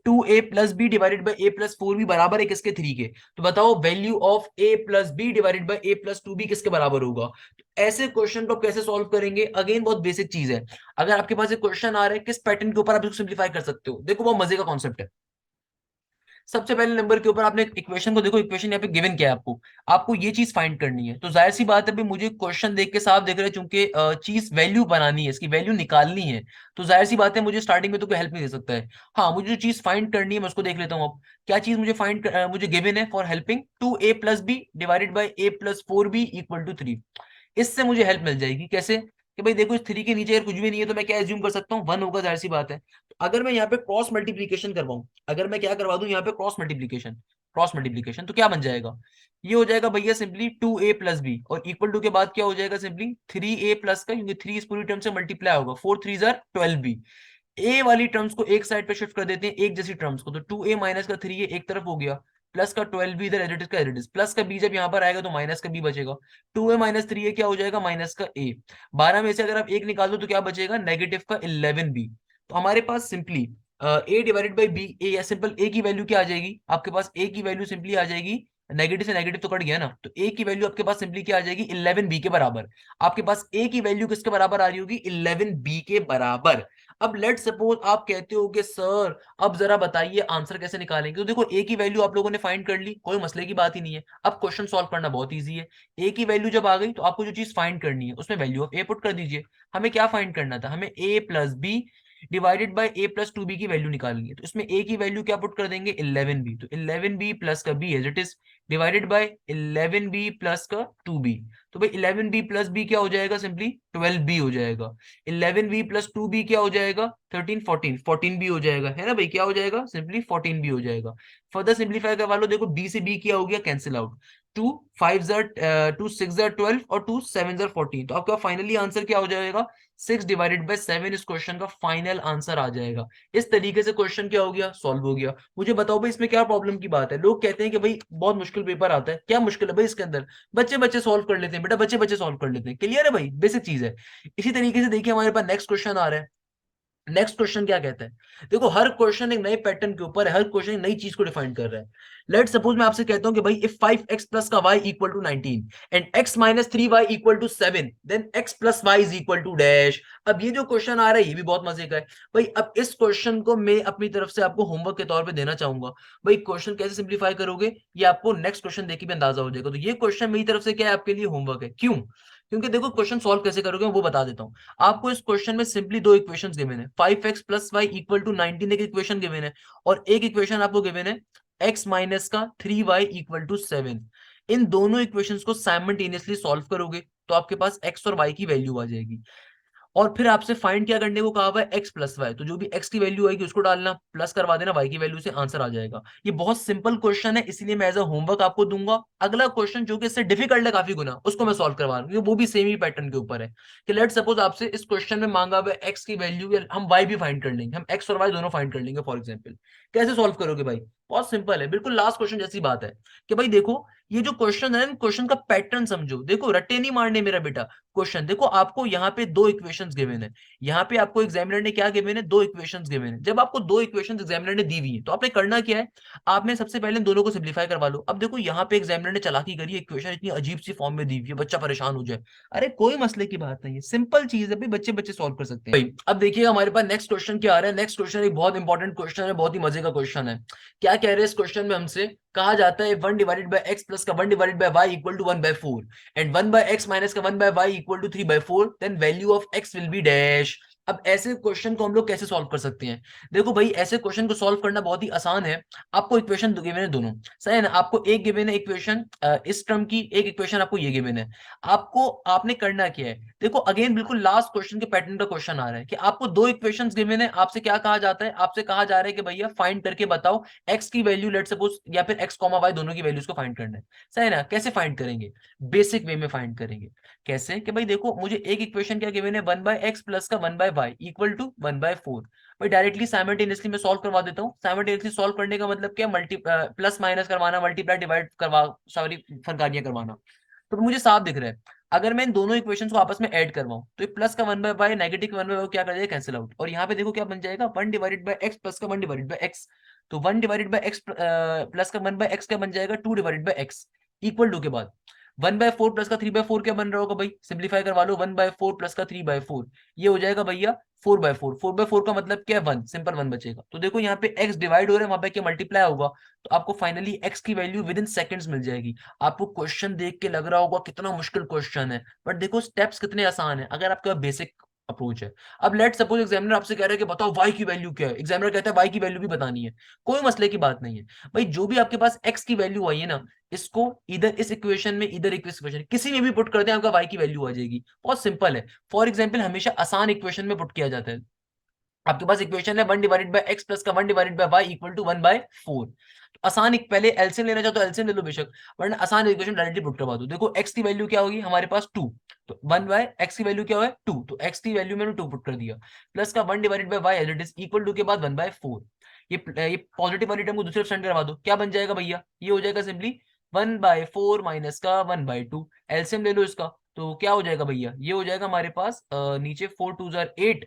2a plus B divided by a plus 4 भी बराबर है किसके, 3 के, तो बताओ value of a plus B divided by a plus 2 भी किसके बराबर होगा। तो ऐसे क्वेश्चन को कैसे सॉल्व करेंगे, अगेन बहुत बेसिक चीज है। अगर आपके पास एक क्वेश्चन आ रहा है किस पैटर्न के ऊपर आप इसको सिंप्लीफाई कर सकते हो, देखो बहुत मजे का कॉन्सेप्ट है। सबसे पहले नंबर के ऊपर आपने इक्वेशन को देखो, इक्वेशन यहाँ पे गिवन क्या है आपको, आपको ये चीज फाइंड करनी है। तो जाहिर सी बात है भाई, मुझे क्वेश्चन देख के साफ देख रहे हैं, चूंकि चीज वैल्यू बनानी है, इसकी वैल्यू निकालनी है, तो जाहिर सी बात है मुझे स्टार्टिंग में तो कोई हेल्प नहीं दे सकता है। हाँ, मुझे जो चीज फाइंड करनी है मैं उसको देख लेता हूँ। अब क्या चीज मुझे गिवन है for helping, 2a plus B divided by a plus 4b equal to 3। इससे मुझे हेल्प मिल जाएगी कैसे, कि भाई देखो इस 3 के नीचे अगर कुछ भी नहीं है तो मैं क्या एज्यूम कर सकता हूँ, 1 होगा, जाहिर सी बात है। तो अगर मैं यहाँ पे क्रॉस मल्टीप्लीकेशन करवाऊं, अगर मैं क्या करवा दूं यहाँ पे क्रॉस मल्टीप्लीकेशन, तो क्या बन जाएगा, ये हो जाएगा भैया सिंपली 2a प्लस बी, और इक्वल टू के बाद क्या हो जाएगा सिंपली 3a प्लस का, क्योंकि 3 इस पूरी टर्म से मल्टीप्लाई होगा, 4 3 12b। ए वाली टर्म्स को एक साइड पे शिफ्ट कर देते हैं, एक जैसी टर्म्स को, तो 2a माइनस का 3a एक तरफ हो गया, प्लस का 12b इधर एडिटिव का एडिटिव, प्लस का b जब यहाँ पर आएगा तो माइनस का b बचेगा, 2a माइनस 3a क्या हो जाएगा, माइनस का a। 12 में से अगर आप एक निकाल दो तो क्या बचेगा, नेगेटिव का 11b। तो हमारे पास simply a divided by b, A या सिंपल a की वैल्यू क्या आ जाएगी आपके पास, a की वैल्यू सिंपली आ जाएगी नेगेटिव से नेगेटिव तो कट गया ना, तो ए की वैल्यू आपके पास सिंपली क्या आ जाएगी, 11b के बराबर। आपके पास ए की वैल्यू किसके बराबर आ रही होगी, 11b के बराबर। अब लेट सपोज आप कहते हो कि सर अब जरा बताइए आंसर कैसे निकालेंगे। तो देखो ए की वैल्यू आप लोगों ने फाइंड कर ली, कोई मसले की बात ही नहीं है। अब क्वेश्चन सॉल्व करना बहुत ईजी है। ए की वैल्यू जब आ गई तो आपको जो चीज फाइंड करनी है उसमें वैल्यू ऑफ ए पुट कर दीजिए। हमें क्या फाइंड करना था, हमें A plus B divided by A plus 2b की वैल्यू निकालनी है। तो इसमें ए की वैल्यू क्या पुट कर देंगे, 11b। तो 11b प्लस का b as it is divided by 11b plus का 2b। तो भाई 11b प्लस b क्या हो जाएगा, सिंपली 12b हो जाएगा। 11b प्लस 2b क्या हो जाएगा, 13 14 14b हो जाएगा, है ना भाई, क्या हो जाएगा, सिंपली 14b हो जाएगा। फर्दर सिंप्लीफाई करवा लो, देखो b से b क्या हो गया, कैंसिल आउट। 2 5 जार 2 6 जार 12 और 2 7 जार 14। तो आपका फाइनली आंसर क्या हो जाएगा, 6 डिवाइडेड बाय 7 इस क्वेश्चन का फाइनल आंसर आ जाएगा। इस तरीके से क्वेश्चन क्या हो गया, सॉल्व हो गया। मुझे बताओ भाई इसमें क्या प्रॉब्लम की बात है। लोग कहते हैं कि भाई बहुत मुश्किल पेपर आता है, क्या मुश्किल है भाई इसके अंदर, बच्चे बच्चे सॉल्व कर लेते हैं बेटा, बच्चे बच्चे सॉल्व कर लेते हैं, क्लियर है भाई, बेसिक चीज है। इसी तरीके से देखिए हमारे पास नेक्स्ट क्वेश्चन आ रहा है। नेक्स्ट क्वेश्चन क्या कहता है, देखो हर क्वेश्चन एक नए पैटर्न के ऊपर है, हर क्वेश्चन एक नई चीज को डिफाइन कर रहा है। लेट सपोज मैं आपसे कहता हूं कि भाई इफ 5x प्लस का y equal to 19 and x minus 3y equal to 7 then x plus y is equal to dash. अब ये जो क्वेश्चन आ रहा है ये भी बहुत मजे का है भाई। अब इस क्वेश्चन को मैं अपनी तरफ से आपको होमवर्क के तौर पे देना चाहूंगा। भाई क्वेश्चन कैसे सिंप्लीफाई करोगे ये आपको नेक्स्ट क्वेश्चन देख के भी अंदाजा हो जाएगा। तो ये क्वेश्चन मेरी तरफ से क्या है, आपके लिए होमवर्क है। क्यों, क्योंकि देखो क्वेश्चन सॉल्व कैसे करोगे वो बता देता हूँ आपको। इस क्वेश्चन में सिंपली दो इक्वेशंस गिवन है, 5x plus Y equal to 19 एक इक्वेशन गिवन है, और एक इक्वेशन आपको गिवन है x माइनस का 3y इक्वल टू 7। इन दोनों इक्वेशंस को साइमल्टेनियसली सॉल्व करोगे तो आपके पास x और y की वैल्यू आ जाएगी। और फिर आपसे फाइंड क्या करने को कहा हुआ है, एक्स प्लस वाई। तो जो भी एक्स की वैल्यू आएगी उसको डालना, प्लस करवा देना वाई की वैल्यू से, आंसर आ जाएगा। ये बहुत सिंपल क्वेश्चन है, इसलिए मैं एज अ होमवर्क आपको दूंगा। अगला क्वेश्चन जो कि इससे डिफिकल्ट है काफी गुना, उसको मैं सॉल्व करवा रहा हूँ, वो भी सेम ही पैटर्न के ऊपर है। कि लेट सपोज आपसे इस क्वेश्चन में मांगा हुआ है एक्स की वैल्यू, हम वाई भी फाइंड कर लेंगे, हम एक्स और वाई दोनों फाइंड कर लेंगे फॉर एग्जाम्पल। कैसे सॉल्व करोगे भाई, बहुत सिंपल है, बिल्कुल लास्ट क्वेश्चन जैसी बात है। कि भाई देखो ये जो क्वेश्चन है, क्वेश्चन का पैटर्न समझो, देखो रट्टे नहीं मारने मेरा बेटा। क्वेश्चन देखो, आपको यहाँ पे दो इक्वेशंस गिवन है, यहाँ पे आपको एग्जामिनर ने क्या गिवन है, दो इक्वेशंस गिवन है। जब आपको दो इक्वेशंस एग्जामिनर ने दी हुई है तो आपने करना क्या है, आपने सबसे पहले इन दोनों को सिंप्लीफाई करवा लो। अब देखो यहाँ पे एग्जामिनर ने चालाकी करी, इक्वेशन इतनी अजीब सी फॉर्म में दी हुई है, बच्चा परेशान हो जाए। अरे कोई मसले की बात नहीं है, सिंपल चीज है भाई, बच्चे बच्चे सॉल्व कर सकते हैं भाई। अब देखिए हमारे पास नेक्स्ट क्वेश्चन क्या आ रहा है। नेक्स्ट क्वेश्चन एक बहुत इंपॉर्टेंट क्वेश्चन है, बहुत ही मजे का क्वेश्चन है। क्या कह रहे हैं इस क्वेश्चन में हमसे, कहा जाता है 1 डिवाइडेड बाय एक्स प्लस का 1 divided by y equal to 1/4 and 1 by x minus का 1 by y equal to 3/4 then value of x will be dash. अब ऐसे क्वेश्चन को हम लोग कैसे सॉल्व कर सकते हैं। देखो भाई ऐसे क्वेश्चन को सॉल्व करना बहुत ही आसान है। आपको इक्वेशन गिवन है दोनों, सही है ना, आपको एक गिवन है इक्वेशन इस टर्म की, एक इक्वेशन आपको ये गिवन है। आपको आपने करना क्या है, देखो अगेन बिल्कुल लास्ट क्वेश्चन के पैटर्न का क्वेश्चन आ रहा है कि आपको दो इक्वेशंस गिवन है, आपसे क्या कहा जाता है, आपसे कहा जा रहा है कि भैया फाइंड करके बताओ एक्स की वैल्यू, लेट सपोज या फिर एक्स कॉमा वाई दोनों की वैल्यूज को फाइंड करना है, सही है ना। कैसे फाइंड करेंगे, बेसिक वे में फाइंड करेंगे। कैसे कि भाई देखो मुझे एक इक्वेशन क्या गिवन है, 1 बाय एक्स प्लस का 1 बाय वाई इक्वल टू 1/4। भाई डायरेक्टली साइमल्टेनियसली मैं सॉल्व करवा देता हूँ। साइमल्टेनियसली सॉल्व करने का मतलब क्या, मल्टी प्लस माइनस करवाना, मल्टीप्लाई डिवाइड करवा, सॉरी फरकारियां करवाना। तो मुझे साफ दिख रहा है, अगर मैं इन दोनों इक्वेशंस को आपस में ऐड करवाऊं तो ये प्लस का 1/y नेगेटिव 1/y क्या कर जाएगा, कैंसिल आउट। और यहाँ पे देखो क्या बन जाएगा, 1 डिवाइडेड बाय एक्स प्लस का 1 डिवाइडेड बाय एक्स। तो 1 डिवाइडेड बाय एक्स प्लस का 1/x क्या बन जाएगा, 2 divided by x equal to के बाद 1/4 प्लस का 3/4 क्या बन रहा होगा भाई, सिंप्लीफाई करवा लो, 1/4 प्लस का 3/4 ये हो जाएगा भैया 4/4। 4/4 का मतलब क्या है, 1, सिंपल 1 बचेगा। तो देखो यहाँ पे x डिवाइड हो रहा है, वहां पे क्या मल्टीप्लाई होगा, तो आपको फाइनली x की वैल्यू विद इन सेकंड्स मिल जाएगी। आपको क्वेश्चन देख के लग रहा होगा कितना मुश्किल क्वेश्चन है, बट देखो स्टेप्स कितने आसान है अगर आपका बेसिक अप्रोच है। अब लेट सपोज एग्जामिनर आपसे कह रहा है कि बताओ y की वैल्यू क्या है, एग्जामिनर कहता है y की वैल्यू भी बतानी है, कोई मसले की बात नहीं है भाई। जो भी आपके पास x की वैल्यू आई है ना, इसको इधर इस इक्वेशन में, इधर इक्वेशन किसी में भी पुट करते हैं, आपका y की वैल्यू आ जाएगी। बहुत सिंपल है। फॉर एग्जाम्पल हमेशा आसान इक्वेशन में पुट किया जाता है। आपके पास इक्वेशन है 1 डिवाइडेड बाय एक्स प्लस का 1 divided by y equal to 1/4। तो आसान एक, पहले एलसीएम लेना चाहो तो एलसीएम ले लो बेशक, वरना आसान इक्वेशन डायरेक्टली पुट करवा दो। देखो एक्स की वैल्यू क्या होगी हमारे पास 2, तो 1 बाय एक्स की वैल्यू क्या है 2, तो एक्स की वैल्यू मैंने 2 पुट कर दिया, प्लस का 1 divided by y as it is equal to के बाद 1/4। ये पॉजिटिव वाली टर्म को दूसरे स्टैंड करवा दो, क्या बन जाएगा भैया, ये हो जाएगा सिंपली 1/4 माइनस का 1/2। एलसीएम ले लो इसका, तो क्या हो जाएगा भैया, ये हो जाएगा हमारे पास नीचे 4 2 8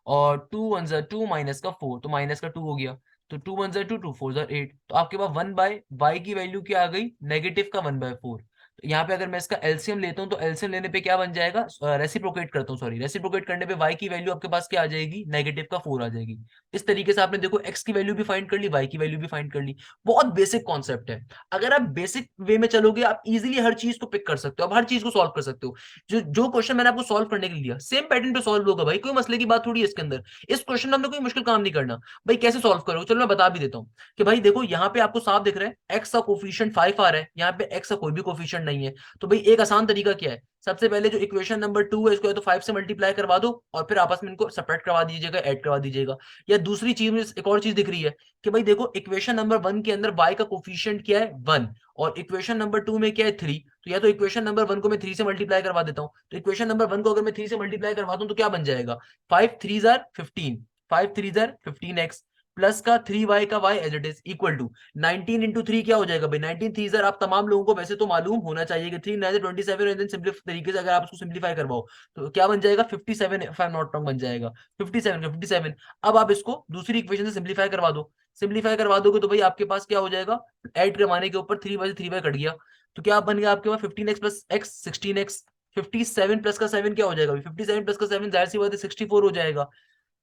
और 2 1 2 माइनस का 4, तो माइनस का 2 हो गया। तो 2 1 2, 2 4 8, तो आपके पास 1/y की वैल्यू क्या आ गई, नेगेटिव का 1/4। तो यहाँ पे अगर मैं इसका एलसीएम लेता हूँ तो एलसीएम लेने पे क्या बन जाएगा, रेसिप्रोकेट करता हूँ, सॉरी, रेसिप्रोकेट करने पे y की वैल्यू आपके पास क्या आ जाएगी, नेगेटिव का 4 आ जाएगी। इस तरीके से आपने देखो x की वैल्यू भी फाइंड कर ली, y की वैल्यू भी फाइंड कर ली। बहुत बेसिक कॉन्सेप्ट है। अगर आप बेसिक वे में चलोगे आप इजीली हर चीज को पिक कर सकते हो, आप हर चीज को सॉल्व कर सकते हो। जो जो क्वेश्चन मैंने आपको सॉल्व करने के लिए दिया सेम पैटर्न पे सॉल्व होगा भाई, कोई मसले की बात थोड़ी है इसके अंदर। इस क्वेश्चन में हमने कोई मुश्किल काम नहीं करना। भाई कैसे सॉल्व करोगे, चलो मैं बता भी देता हूँ। कि भाई देखो यहाँ पे आपको साफ दिख रहा है एक्स का कोफिशिएंट 5 आ रहा है, यहाँ पे एक्स का कोई भी कोफिशिएंट नहीं है। तो भाई एक आसान तरीका क्या है, सबसे पहले जो इक्वेशन नंबर 2 है इसको या तो 5 से मल्टीप्लाई करवा दो और फिर आपस में इनको सेपरेट करवा दीजिएगा, ऐड करवा दीजिएगा। या दूसरी चीज में एक और चीज दिख रही है कि भाई देखो इक्वेशन नंबर 1 के अंदर y का कोफिशिएंट क्या है 1, और इक्वेशन नंबर 2 में क्या है 3। तो या तो इक्वेशन नंबर 1 को मैं 3 से मल्टीप्लाई करवा देता हूँ, तो इक्वेशन नंबर 1 को अगर मैं 3 से मल्टीप्लाई करवाता हूँ तो क्या बन जाएगा, 5 3 जार 15, 5 3 जार 15x प्लस का 3y का y as it is equal to 19 into 3 क्या हो जाएगा भाई, 19 3 जार, आप तमाम लोगों को वैसे तो मालूम होना चाहिए कि 3 9 27, एंड देन सिंपल तरीके से अगर आप उसको सिंप्लीफाई करवाओ तो क्या बन जाएगा 57, if I am not wrong बन जाएगा 57 का 57। अब आप इसको दूसरी इक्वेशन से सिंप्लीफाई करवा दो, सिंप्लीफाई करवा दोगे तो भाई आपके पास क्या हो जाएगा, ऐड करवाने के ऊपर 3y कट गया, तो क्या बन गया आपके पास 15x plus x 16x। 57 plus का 7 क्या हो जाएगा, 57 प्लस का 7 जाहिर सी बात है 64 हो जाएगा।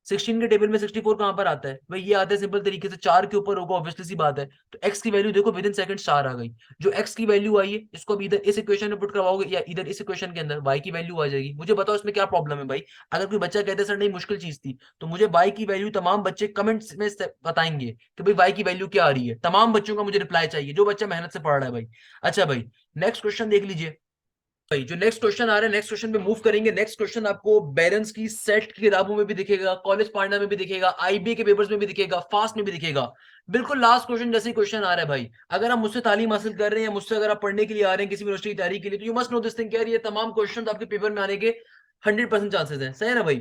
16 के टेबल में 64 कहां पर आता है भाई, ये आता है सिंपल तरीके से 4 के ऊपर होगा, ऑब्वियसली सी बात है। तो x की वैल्यू देखो विद इन सेकंड 4 आ गई। जो x की वैल्यू आई है इसको अब इधर इस इक्वेशन में पुट करवाओगे या इधर इस इक्वेशन के अंदर y की वैल्यू आ जाएगी। मुझे बताओ इसमें क्या प्रॉब्लम है भाई। अगर कोई बच्चा कहते सर नहीं मुश्किल चीज थी, तो मुझे y की वैल्यू तमाम बच्चे कमेंट्स में बताएंगे कि भाई y की वैल्यू क्या आ रही है, तमाम बच्चों का मुझे रिप्लाई चाहिए जो बच्चा मेहनत से पढ़ रहा है भाई। अच्छा भाई नेक्स्ट क्वेश्चन देख लीजिए। भाई जो नेक्स्ट क्वेश्चन आ रहा है नेक्स्ट क्वेश्चन पे मूव करेंगे। नेक्स्ट क्वेश्चन आपको बैलेंस की सेट की किताबों में भी दिखेगा, कॉलेज पार्टनर में भी दिखेगा, आईबीए के पेपर्स में भी दिखेगा, फास्ट में भी दिखेगा। बिल्कुल लास्ट क्वेश्चन जैसे क्वेश्चन आ रहा है भाई। अगर आप मुझसे तालीम हासिल कर रहे हैं, मुझसे अगर आप पढ़ने के लिए आ रहे हैं किसी यूनिवर्सिटी की तैयारी के लिए, तो you must know this thing, ये तमाम क्वेश्चन आपके पेपर में आने के 100% चांसेस है, सही है ना भाई।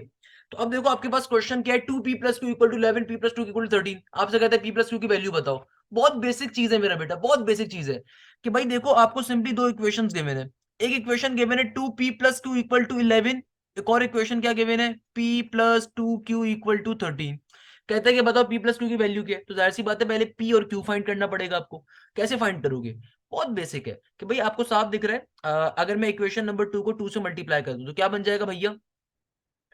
तो अब देखो आपके पास क्वेश्चन क्या है, 2p+q=11, p+2q=13। आपसे कहते हैं p+q की वैल्यू बताओ। बहुत बेसिक चीज है मेरा बेटा, बहुत बेसिक चीज है कि भाई देखो आपको सिंपली दो इक्वेशंस गिवन है। एक इक्वेशन गिवन है 2p+q=11, एक और इक्वेशन क्या गिवन है p+2q=13। कहते हैं कि बताओ p+q की वैल्यू क्या है, तो जाहिर सी बात है पहले p और q फाइंड करना पड़ेगा आपको। कैसे फाइंड करोगे, बहुत बेसिक है कि भाई आपको साफ दिख रहा है, अगर मैं इक्वेशन नंबर 2 को 2 से मल्टीप्लाई कर दूं तो क्या बन जाएगा भैया,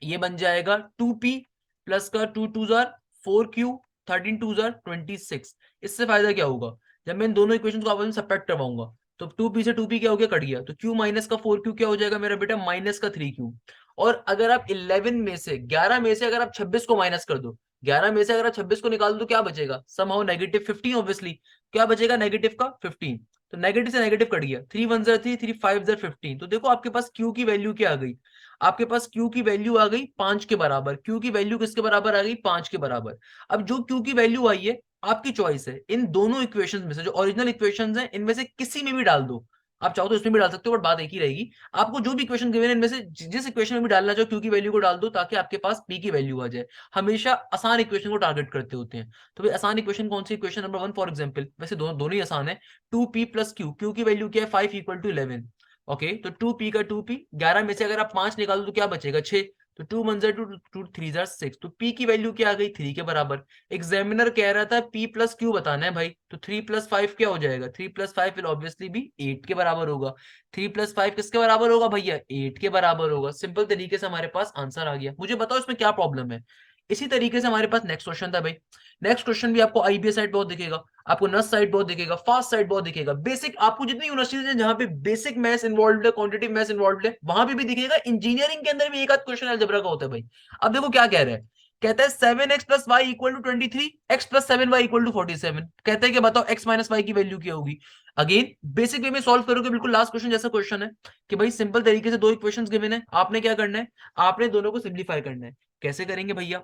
ये बन जाएगा 2p प्लस का 2 2 जार 4q, 13 2 जार 26। इससे फायदा क्या होगा, जब मैं इन दोनों इक्वेशन को आपस में सब्ट्रैक्ट करवाऊंगा तो 2p से 2p क्या हो गया, कट गया, तो q माइनस का 4q क्या हो जाएगा मेरा बेटा, माइनस का 3q। और अगर आप 11 में से 11 में से अगर आप 26 को माइनस कर दो, 11 में से अगर आप 26 को निकाल दो तो क्या बचेगा, समहाउ -15 ऑब्वियसली। क्या बचेगा, नेगेटिव का 15। तो नेगेटिव से नेगेटिव कट गया, 3 1 जार 3, 3 5 जार 15। तो देखो आपके पास q की वैल्यू क्या आ गई, आपके पास Q की वैल्यू आ गई 5 के बराबर। Q की वैल्यू किसके बराबर आ गई, 5 के बराबर। अब जो Q की वैल्यू आई है आपकी चॉइस है, इन दोनों इक्वेशंस में से जो ओरिजिनल इक्वेशंस हैं इनमें से किसी में भी डाल दो। आप चाहो तो इसमें भी डाल सकते हो बट बात एक ही रहेगी। आपको जो भी इक्वेशन गिवन है इनमें से जिस इक्वेशन में भी डालना चाहो Q की वैल्यू को डाल दो ताकि आपके पास P की वैल्यू आ जाए। हमेशा आसान इक्वेशन को टारगेट करते होते हैं। तो भाई आसान इक्वेशन कौन सी, इक्वेशन नंबर 1 फॉर एग्जांपल, वैसे दोनों दोनों ही आसान है। 2p+q, Q की वैल्यू क्या है 5=11। ओके तो 2p का 2p, 11 में से अगर आप 5 निकालो तो क्या बचेगा 6। तो 2 1 जार 2, 2 3 जार 6। तो p की वैल्यू क्या आ गई 3 के बराबर। एग्जामिनर कह रहा था p+q बताना है भाई, तो 3+5 क्या हो जाएगा, 3+5 विल ऑब्वियसली भी 8 के बराबर होगा। 3+5 किसके बराबर होगा भैया, 8 के बराबर होगा। सिंपल तरीके से हमारे पास आंसर आ गया। मुझे बताओ इसमें क्या प्रॉब्लम है। इसी तरीके से हमारे पास नेक्स्ट क्वेश्चन था भाई। नेक्स्ट क्वेश्चन भी आपको आईबीएस साइड बहुत दिखेगा, आपको नस साइड बहुत दिखेगा, फास्ट साइड बहुत दिखेगा, बेसिक आपको जितनी यूनिवर्सिटीज है जहां पे बेसिक मैथ्स इन्वॉल्वड है, क्वांटिटेटिव मैथ्स इन्वॉल्वड है, वहां पे भी दिखेगा। इंजीनियरिंग के अंदर भी एक आध क्वेश्चन अलजेब्रा का होता है भाई। अब देखो क्या कह रहा है, कहता है 7x+y=23, x+7y=47। कहते हैं कि बताओ x माइनस वाई की वैल्यू क्या होगी। अगेन बेसिक वे में सॉल्व करोगे, बिल्कुल लास्ट क्वेश्चन जैसा क्वेश्चन है कि भाई सिंपल तरीके से दो इक्वेशंस गिवन है, आपने क्या करना है, आपने दोनों को सिंप्लीफाई करना है। कैसे करेंगे भैया,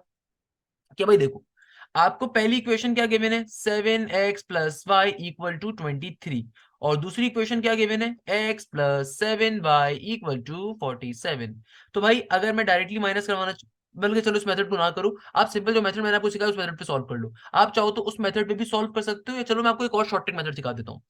क्या भाई देखो आपको पहली इक्वेशन क्या गिवन है 7x+y=23, और दूसरी इक्वेशन क्या गिवन है x+7y=47। तो भाई अगर मैं डायरेक्टली माइनस करवाना बल्कि चलो इस मेथड को ना करो, आप सिंपल जो मेथड मैंने आपको सिखाया उस मेथड पे सॉल्व कर लो। आप चाहो तो उस मेथड पे भी सॉल्व कर सकते हो, या चलो मैं आपको एक और शॉर्टकट मेथड सिखा देता हूँ।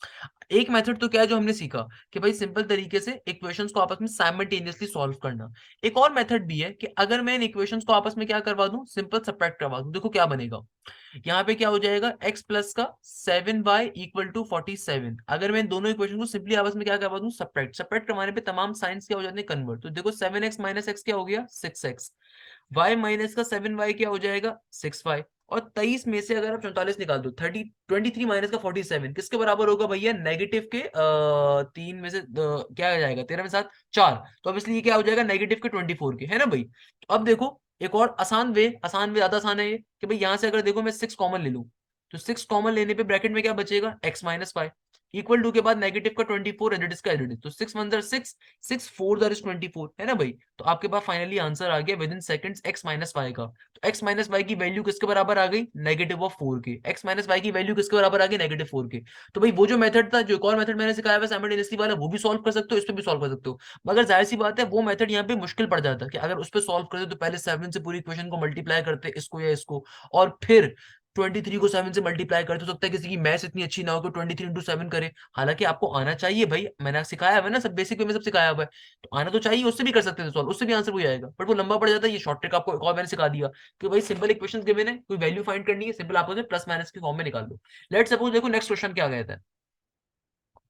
एक मेथड तो क्या है जो हमने सीखा कि भाई सिंपल तरीके से इक्वेशंस को आपस में साइमल्टेनियसली सॉल्व करना। एक और मेथड भी है कि अगर मैं इन इक्वेशंस को आपस में क्या करवा दूं, सिंपल सब्ट्रैक्ट करवा दूं। देखो क्या बनेगा, यहाँ पे क्या हो जाएगा, x प्लस का 7y इक्वल टू 47। अगर मैं इन दोनों इक्वेशन को सिंपली आपस में क्या करवा दूं, सब्ट्रैक्ट। सब्ट्रैक्ट करवाने पे तमाम साइंस क्या हो जाते हैं, कन्वर्ट। तो देखो 7x माइनस एक्स क्या हो गया, 6x। y माइनस का 7y क्या हो जाएगा, 6y। और 23 में से अगर आप 44 निकाल दो, 23 माइनस का 47 किसके बराबर होगा भैया, नेगेटिव के 3 में से क्या आ जाएगा, 13 में 7 4। तो अब इसलिए ये क्या हो जाएगा, नेगेटिव के 24 के, है ना भाई। तो अब देखो एक और आसान वे ज्यादा आसान है ये, कि भाई यहां से अगर देखो मैं 6 कॉमन ले लूं, तो 6 कॉमन लेने पे ब्रैकेट में क्या बचेगा, x माइनस 5 इक्वल टू के बाद नेगेटिव का 24 एडिट का एडिट, तो 6 1 6, 6 4 24, है ना भाई। तो आपके पास फाइनली आंसर आ गया within seconds x minus y का। तो x माइनस वाई की वैल्यू किसके बराबर आ गई, नेगेटिव ऑफ 4 के। x माइनस वाई की वैल्यू किसके बराबर आ गई, नेगेटिव 4 के। तो भाई वो जो मेथड था, जो एक और मेथड मैंने सिखाया हुआ साइमल्टेनियसली वाला, वो भी सॉल्व कर सकते हो, इस पे भी सॉल्व कर सकते हो। मगर जाहिर सी बात है वो मेथड यहाँ पे मुश्किल पड़ जाता है, कि अगर उस पर सॉल्व करते तो पहले 7 से पूरी इक्वेशन को मल्टीप्लाई करते, इसको या इसको, और फिर 23 को 7 से मल्टीप्लाई करते। हो सकता है किसी की मैथ्स इतनी अच्छी ना हो कि 23 इंटू 7 करे। हालांकि आपको आना चाहिए भाई, मैंने सिखाया हुआ है ना, सब बेसिक वे में सब सिखाया हुआ है, तो आना तो चाहिए। उससे भी कर सकते थे सॉल्व, उससे भी आंसर वही आएगा, बट वो लंबा पड़ जाता है। ये शॉर्ट ट्रिक आपको एक और मैंने सिखा दिया कि भाई सिंपल इक्वेशंस गिवन है, कोई वैल्यू फाइंड करनी है, सिंपल आप उसे प्लस माइनस के फॉर्म में निकाल लो। लेट सपोज देखो नेक्स्ट क्वेश्चन क्या गया था।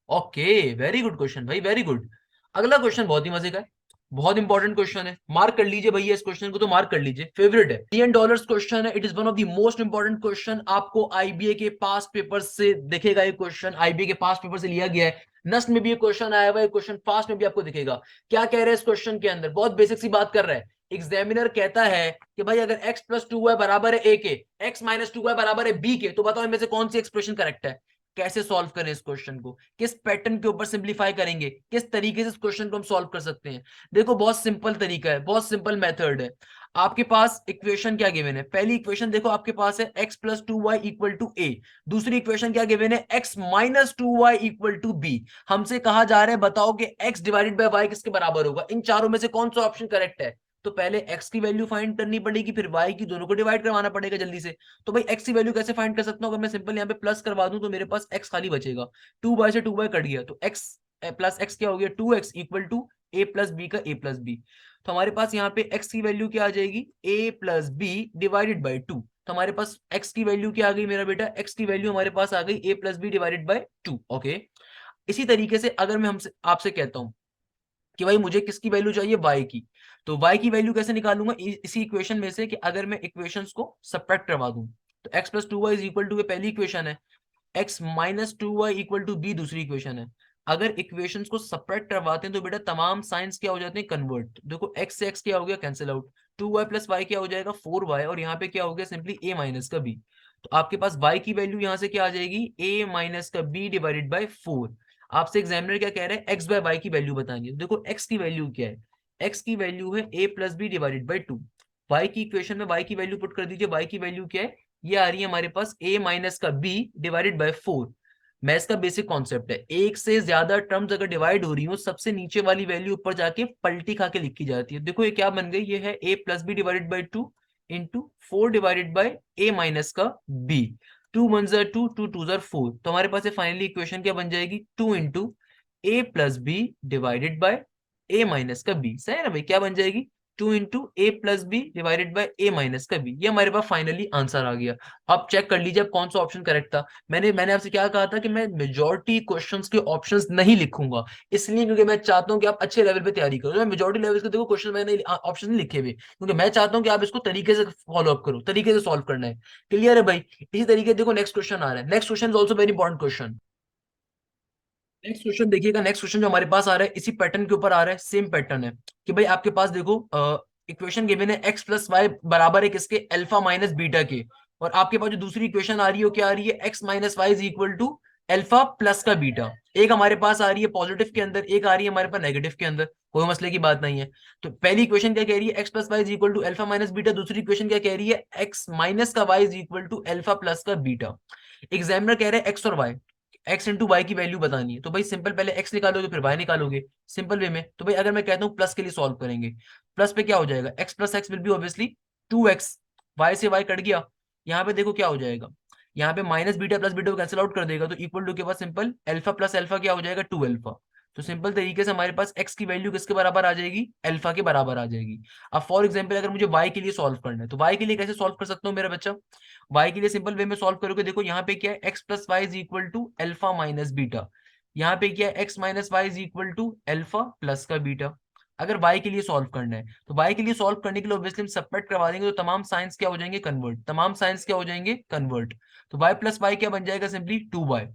ओके, वेरी गुड क्वेश्चन भाई, वेरी गुड। अगला क्वेश्चन बहुत ही मजे का है, बहुत इंपॉर्टेंट क्वेश्चन है, मार्क कर लीजिए भैया इस क्वेश्चन को, तो मार्क कर लीजिए, फेवरेट है, $10 क्वेश्चन है। It is one of the most important question, आपको आईबीए के पास पेपर से दिखेगा ये क्वेश्चन, आईबीए के पास पेपर से लिया गया है। नस्ट में भी ये क्वेश्चन आया हुआ है, क्वेश्चन फास्ट में भी आपको दिखेगा। क्या कह रहे हैं इस क्वेश्चन के अंदर, बहुत बेसिक सी बात कर रहा है। एग्जामिनर कहता है कि भाई अगर x प्लस टू वाई बराबर है a के, x माइनस टू वाई बराबर है b के, तो बताओ इनमें से कौन सी एक्सप्रेशन करेक्ट है। कैसे सॉल्व करें इस क्वेश्चन को, किस पैटर्न के ऊपर सिंप्लीफाई करेंगे, किस तरीके से इस क्वेश्चन को हम सॉल्व कर सकते हैं। देखो बहुत सिंपल तरीका है, बहुत सिंपल मेथड है। आपके पास इक्वेशन क्या गिवन है, पहली इक्वेशन देखो आपके पास है x plus two Y equal to A. दूसरी इक्वेशन क्या गिवन है, x minus two Y equal to B. हमसे कहा जा रहा है बताओ कि x डिवाइडेड बाय y किसके बराबर होगा, इन चारों में से कौन सा ऑप्शन करेक्ट है। तो पहले x की वैल्यू फाइंड करनी पड़ेगी, फिर y की, दोनों को डिवाइड करवाना पड़ेगा जल्दी से। तो भाई x की वैल्यू कैसे फाइंड कर सकता हूँ, अगर मैं सिंपल यहाँ पे प्लस करवा दूं तो मेरे पास x खाली बचेगा, 2y से 2y कट गया, तो x प्लस x क्या हो गया, 2x equal to a plus b का a प्लस बी। तो हमारे पास यहाँ पे x की वैल्यू क्या आ जाएगी, a plus B divided by 2। तो हमारे पास x की वैल्यू क्या आ गई मेरा बेटा, x की वैल्यू हमारे पास आ गई a plus B divided by 2। Okay, इसी तरीके से अगर मैं हमसे आपसे कहता हूं कि भाई मुझे किसकी वैल्यू चाहिए, y की, तो y की वैल्यू कैसे निकालूंगा, इसी इक्वेशन में से, कि अगर मैं इक्वेशंस को सब्ट्रैक्ट करवा दूं, तो x plus two y is equal to पहली इक्वेशन है, x minus two Y equal to b दूसरी इक्वेशन है। अगर इक्वेशंस को सब्ट्रैक्ट करवाते हैं तो बेटा तमाम साइंस क्या हो जाते हैं, कन्वर्ट। देखो x से x क्या हो गया, cancel out, 2y plus Y क्या हो जाएगा, 4y, और यहाँ पे क्या हो गया, सिंपली a माइनस का b। तो आपके पास y की वैल्यू यहाँ से क्या आ जाएगी, a माइनस का b डिवाइडेड बाई 4। आपसे एग्जामिनर क्या कह रहे हैं, x बाय y की वैल्यू बताएंगे। देखो x की वैल्यू क्या है, x की वैल्यू है a plus B divided by 2। y की इक्वेशन में y की वैल्यू पुट कर दीजिए, y की वैल्यू क्या है, ये आ रही है हमारे पास a माइनस का b डिवाइडेड बाय 4। मैथ्स का बेसिक कॉन्सेप्ट है, एक से ज्यादा टर्म्स अगर डिवाइड हो रही हो, सबसे नीचे वाली वैल्यू ऊपर जाके पलटी खा के लिखी जाती है। देखो ये क्या बन गई, ये है a plus B divided by 2 into 4 divided by a minus का b। 2 वन जार 2, 2 टू जार 4, तो हमारे पास फाइनली इक्वेशन क्या बन जाएगी, 2 into a plus B divided by a minus का बी। सही है ना भाई, क्या बन जाएगी, 2 into a plus B divided by a minus का बी। ये हमारे पास फाइनली आंसर आ गया। आप चेक कर लीजिए अब कौन सा ऑप्शन करेक्ट था। मैंने आपसे क्या कहा था कि मैं मेजॉरिटी क्वेश्चंस के ऑप्शंस नहीं लिखूंगा, इसलिए क्योंकि मैं चाहता हूं कि आप अच्छे लेवल पे तैयारी करो। तो मैं मेजॉरिटी लेवल के देखो क्वेश्चन मैंने ऑप्शन नहीं लिखे हुए, क्योंकि मैं चाहता हूं कि आप इसको तरीके से फॉलो अप करो, तरीके से सॉल्व करना है। क्लियर है भाई, इसी तरीके से देखो नेक्स्ट क्वेश्चन आ रहा है, next question is also very important question. Next question देखिएगा, नेक्स्ट क्वेश्चन जो हमारे पास आ रहा है इसी पैटर्न के ऊपर आ रहा है, सेम पैटर्न है, कि भाई आपके पास देखो इक्वेशन गिवन है x प्लस वाई बराबर है किसके, अल्फा माइनस बीटा के। और आपके पास जो दूसरी इक्वेशन आ रही है क्या आ रही है, x minus y is equal to alpha plus का बीटा। एक हमारे पास आ रही है पॉजिटिव के अंदर, एक आ रही है हमारे पास नेगेटिव के अंदर, कोई मसले की बात नहीं है। तो पहली इक्वेशन क्या कह रही है, x plus y is equal to alpha minus beta, दूसरी इक्वेशन क्या कह रही है, x माइनस का y is equal to alpha plus का बीटा। एग्जामिनर कह रहे हैं x और y, एक्स इंटू वाई की वैल्यू बतानी है, तो भाई सिंपल पहले एक्स निकालोगे फिर वाई निकालोगे सिंपल वे में। तो भाई अगर मैं कहता हूँ प्लस के लिए सॉल्व करेंगे, प्लस पे क्या हो जाएगा, x plus x will be obviously 2x, y से वाई कट गया, यहाँ पे देखो क्या हो जाएगा, यहाँ पे माइनस बीटा प्लस बीटा को कैंसिल आउट कर देगा, तो इक्वल टू के बाद सिंपल अल्फा प्लस अल्फा क्या हो जाएगा, 2 अल्फा। तो सिंपल तरीके से हमारे पास x की वैल्यू किसके बराबर आ जाएगी, अल्फा के बराबर आ जाएगी। अब फॉर एग्जांपल अगर मुझे y के लिए सॉल्व करना है, तो y के लिए कैसे सॉल्व कर सकता हूँ मेरा बच्चा, y के लिए सिंपल वे में सॉल्व करोगे, देखो यहाँ पे क्या है, x plus y is equal to alpha minus beta, यहाँ पे क्या है, x minus y is equal to alpha plus का बीटा। अगर y के लिए सॉल्व करना है, तो y के लिए सॉल्व करने के लिए ऑब्वियसली हम सबट्रैक्ट करवा देंगे, तो तमाम साइंस क्या हो जाएंगे, कन्वर्ट, तमाम साइंस क्या हो जाएंगे, कन्वर्ट। तो y प्लस वाई क्या बन जाएगा, सिंपली 2y,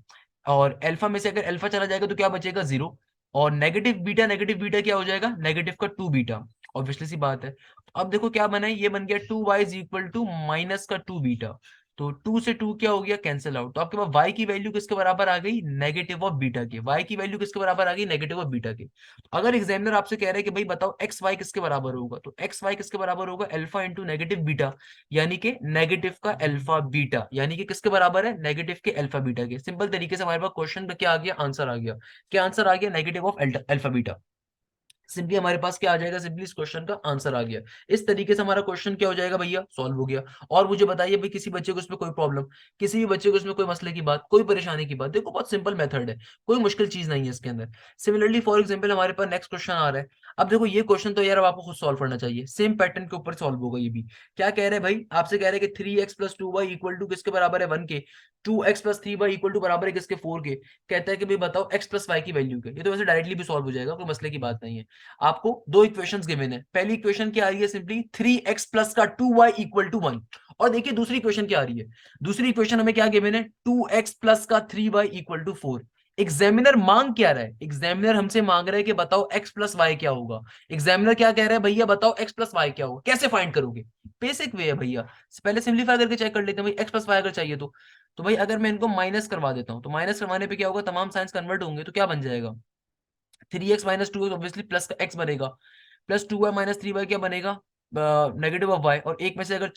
और अल्फा में से अगर अल्फा चला जाएगा तो क्या बचेगा, 0, और नेगेटिव बीटा क्या हो जाएगा, नेगेटिव का 2 बीटा, ऑब्वियसली सी बात है। अब देखो क्या बना है, ये बन गया 2y is equal to minus का 2 बीटा, तो 2 से 2 क्या हो गया, कैंसिल आउट। तो आपके पास y की वैल्यू किसके बराबर आ गई, नेगेटिव ऑफ बीटा के, y की वैल्यू किसके बराबर आ गई, नेगेटिव ऑफ बीटा के। तो अगर एग्जामिनर आपसे कह रहा है कि भाई बताओ एक्स वाई किसके बराबर होगा, तो एक्स वाई किसके बराबर होगा, अल्फा इंटू नेगेटिव बीटा, यानी कि नेगेटिव का अल्फा बीटा, यानी कि किसके बराबर है, नेगेटिव के अल्फा बीटा के। सिंपल तरीके से हमारे पास क्वेश्चन में क्या आ गया, आंसर आ गया। क्या आंसर आ गया, negative of alpha beta. Simply हमारे पास क्या आ जाएगा, सिंपली इस क्वेश्चन का आंसर आ गया। इस तरीके से हमारा क्वेश्चन क्या हो जाएगा भैया, सॉल्व हो गया। और मुझे बताइए भाई, किसी बच्चे को इसमें कोई प्रॉब्लम, किसी भी बच्चे को इसमें कोई मसले की बात, कोई परेशानी की बात, देखो बहुत सिंपल मेथड है, कोई मुश्किल चीज नहीं है इसके अंदर। सिमिलरली फॉर एग्जाम्पल हमारे पास नेक्स्ट क्वेश्चन आ रहा है। अब देखो ये क्वेश्चन तो यार अब आपको खुद सॉल्व करना चाहिए, सेम पैटर्न के ऊपर सॉल्व होगा ये भी। क्या कह रहे हैं भाई, आपसे कह रहे हैं कि 3x plus 2y equal to किसके बराबर है, 1 के, 2x plus 3y equal to बराबर है किसके, 4 के। कहता है कि भाई बताओ x प्लस y की वैल्यू के। ये तो वैसे डायरेक्टली भी सॉल्व हो जाएगा, कोई मसले की बात नहीं है। आपको दो इक्वेशंस गिवन है, पहली इक्वेशन क्या आ रही है, सिंपली 3x प्लस का 2y इक्वल टू 1, और देखिए दूसरी इक्वेशन क्या आ रही है, दूसरी इक्वेशन हमें क्या गिवन है, 2x प्लस का 3y इक्वल टू 4। एग्जामिनर मांग क्या रहा है, एग्जामिनर हमसे मांग रहा है कि बताओ x प्लस वाई क्या होगा। एग्जामिनर क्या कह रहा है, भैया बताओ x प्लस वाई क्या होगा, कैसे फाइंड करोगे, बेसिक वे है भैया। पहले सिंप्लीफाई करके चेक कर लेते हैं भाई, x प्लस वाई अगर चाहिए तो भाई अगर मैं इनको माइनस करवा देता हूं, तो माइनस करवाने पे क्या होगा, तमाम साइंस कन्वर्ट होंगे, तो क्या बन जाएगा, 3x माइनस 2 ऑब्वियसली प्लस का x बनेगा, प्लस 2y माइनस 3y क्या बनेगा, नेगेटिव ऑफ y, और एक में से अगर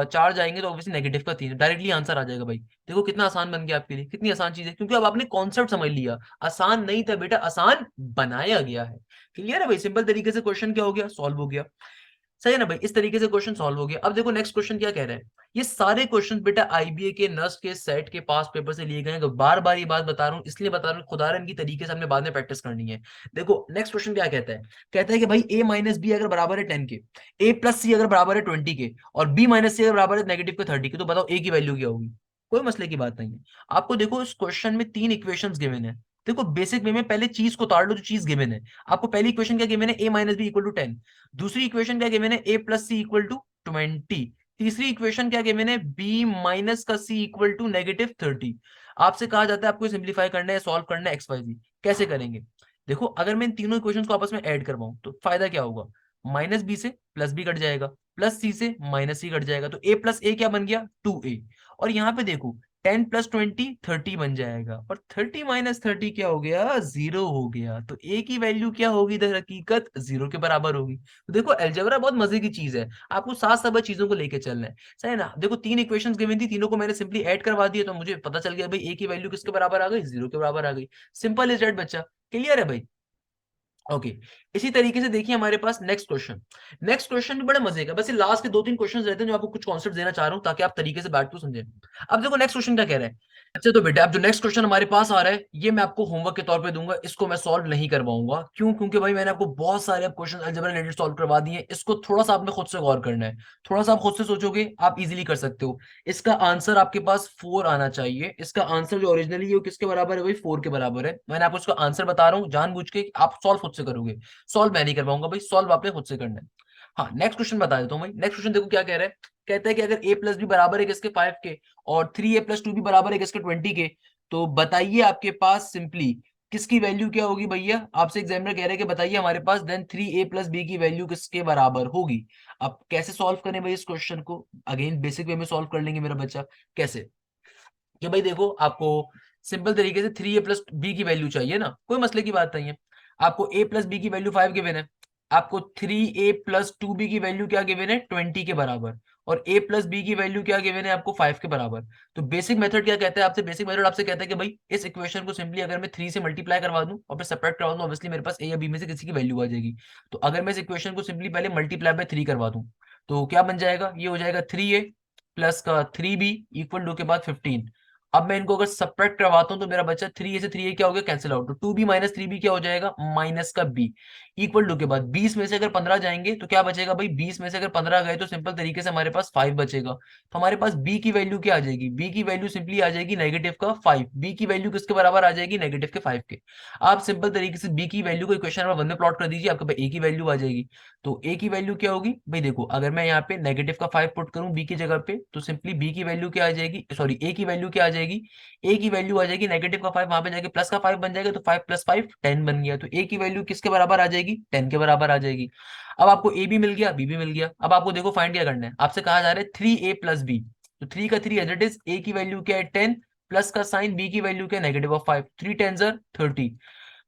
चार जाएंगे तो ऑब्वियसली नेगेटिव का 3, डायरेक्टली आंसर आ जाएगा भाई। देखो कितना आसान बन गया आपके लिए, कितनी आसान चीज है, क्योंकि अब आपने कॉन्सेप्ट समझ लिया। आसान नहीं था बेटा, आसान बनाया गया है। क्लियर है भाई, सिंपल तरीके से क्वेश्चन क्या हो गया, सॉल्व हो गया। सही है ना भाई, इस तरीके से क्वेश्चन सॉल्व हो गया। अब देखो नेक्स्ट क्वेश्चन क्या कह रहा है, ये सारे क्वेश्चन बेटा आईबीए के, नस्ट के, सेट के पास पेपर से लिए गए हैं। बार बार ये बात बता रहा हूँ, इसलिए बता रहा हूँ, खुदा इनकी तरीके से हमने बाद में प्रैक्टिस करनी है। देखो नेक्स्ट क्वेश्चन क्या कहता है, कहता है कि भाई a माइनस बी अगर बराबर है 10 के, a प्लस सी अगर बराबर है 20 के, और b माइनस सी अगर बराबर है नेगेटिव के 30 के, तो बताओ a की वैल्यू क्या होगी। कोई मसले की बात नहीं है। आपको देखो इस क्वेश्चन में तीन इक्वेशंस गिवन है। देखो बेसिक वे में पहले चीज को उतार लो जो चीज गिवन है। आपको पहली इक्वेशन क्या गिवन है, a minus b equal to 10। दूसरी इक्वेशन क्या गिवन है, a plus c equal to 20। तीसरी इक्वेशन क्या गिवन है, b माइनस का c इक्वल टू नेगेटिव 30। आपसे कहा जाता है आपको सिंप्लीफाई करना है, सॉल्व करना है, एक्स वाई जी। कैसे करेंगे, देखो अगर मैं इन तीनों इक्वेशंस को आपस में ऐड करवाऊं तो फायदा क्या होगा, माइनस बी से प्लस बी कट जाएगा, प्लस सी से माइनस सी कट जाएगा, तो a प्लस ए क्या बन गया, 2a। और यहाँ पे देखो 10 प्लस 20 30 बन जाएगा, और 30 माइनस 30 क्या हो गया, 0 हो गया। तो a की वैल्यू क्या होगी, दर हकीकत 0 के बराबर होगी। तो देखो अलजेब्रा बहुत मजे की चीज है, आपको साथ साथ चीजों को लेके चलना है। सही है ना, देखो तीन इक्वेशंस गिवन थी, तीनों को मैंने सिंपली ऐड करवा दिया, तो मुझे पता चल गया भाई a की वैल्यू किसके बराबर आ गई, 0 के बराबर आ गई। सिंपल इज दैट बच्चा। क्लियर है भाई, ओके। इसी तरीके से देखिए हमारे पास नेक्स्ट क्वेश्चन, नेक्स्ट क्वेश्चन भी बड़े मजे का, बस ये लास्ट के दो तीन क्वेश्चन रहते हैं जो आपको कुछ कॉन्सेप्ट देना चाह रहा हूं ताकि आप तरीके से बैठ को समझें। अब देखो नेक्स्ट क्वेश्चन क्या कह रहा है। अच्छा तो बेटा अब जो नेक्स्ट क्वेश्चन हमारे पास आ रहा है, ये मैं आपको होमवर्क के तौर पे दूंगा, इसको मैं सॉल्व नहीं करवाऊंगा। क्यों, क्योंकि भाई मैंने आपको बहुत सारे अब क्वेश्चन अलजेब्रा रिलेटेड सॉल्व करवा दिए हैं, इसको थोड़ा सा आपने खुद से गौर करना है, थोड़ा सा आप खुद से सोचोगे आप इजीली कर सकते हो। इसका आंसर आपके पास 4 आना चाहिए। इसका आंसर जो ओरिजिनली है वो किसके बराबर है भाई, 4 के बराबर है। मैंने आपको इसका आंसर बता रहा हूँ जानबूझ के, आप सॉल्व खुद से करोगे, सॉल्व मैं नहीं करवाऊंगा भाई, सॉल्व आपने खुद से करना है। हाँ नेक्स्ट क्वेश्चन बता देता हूँ भाई। नेक्स्ट क्वेश्चन देखो क्या कह रहा है, कहता है कि अगर a प्लस बी बराबर है किसके, 5 के, और 3a प्लस 2 भी बराबर है किसके, 20 के, तो बताइए आपके पास सिंपली किसकी वैल्यू क्या होगी भैया। आपसे एग्जामिनर कह रहे हैं कि बताइए हमारे पास देन 3a प्लस बी की वैल्यू किसके बराबर होगी। अब कैसे सॉल्व करें भाई इस क्वेश्चन को, अगेन बेसिक वे में सॉल्व कर लेंगे मेरा बच्चा। कैसे, कि भाई देखो आपको सिंपल तरीके से 3a प्लस बी की वैल्यू चाहिए ना, कोई मसले की बात नहीं है। आपको a प्लस बी की वैल्यू 5 गिवन है। आपको 3a+2b की वैल्यू क्या गिवन है, 20 के बराबर, और a+b की वैल्यू क्या गिवन है आपको, 5 के बराबर। तो बेसिक मेथड क्या कहता है आपसे, बेसिक मेथड आपसे कहता है कि भाई इस इक्वेशन को सिंपली अगर मैं 3 से मल्टीप्लाई करवा दूं और फिर सब्ट्रैक्ट करवा दूं, ऑब्वियसली मेरे पास a या b में से किसी की वैल्यू आ जाएगी। तो अगर मैं इस इक्वेशन को सिंपली पहले मल्टीप्लाई बाय 3 करवा दूं, तो क्या बन जाएगा, ये हो जाएगा 3a प्लस का 3b इक्वल टू के बाद 15। अब मैं इनको अगर सब्ट्रैक्ट करवाता हूं तो मेरा बच्चा 3a से 3a क्या हो गया, कैंसिल आउट, तो 2b माइनस 3b क्या हो जाएगा, माइनस का b इक्वल टू के बाद 20 में से अगर 15 जाएंगे तो क्या बचेगा भाई, 20 में से अगर 15 गए तो सिंपल तरीके से हमारे पास 5 बचेगा। तो हमारे पास b की वैल्यू क्या आ जाएगी, b की वैल्यू सिंपली आ जाएगी नेगेटिव का 5। b की वैल्यू किसके बराबर आ जाएगी, नेगेटिव के 5 के। आप सिंपल तरीके से b की वैल्यू को इक्वेशन नंबर 1 में प्लॉट कर दीजिए, आपके पास a की वैल्यू आ जाएगी। तो a की वैल्यू क्या होगी भाई, देखो अगर मैं यहाँ पे नेगेटिव का 5 पुट करूं b की जगह पे, तो सिंपली b की वैल्यू क्या आ जाएगी, सॉरी a की वैल्यू क्या आ जाएगी, a की वैल्यू आ जाएगी नेगेटिव का 5, वहां पे जाके प्लस का 5 बन जाएगा, तो 5 प्लस 5 10 बन गया। तो a की वैल्यू किसके बराबर आ जाएगी, 10 के बराबर आ जाएगी। अब आपको a भी मिल गया, b भी मिल गया। अब आपको देखो फाइंड क्या करना है, आपसे कहा जा रहा है 3a+b, तो 3 का 3 एज इट इज, a की वैल्यू क्या है 10, प्लस का साइन b की वैल्यू क्या है नेगेटिव ऑफ 5, 3 10 30,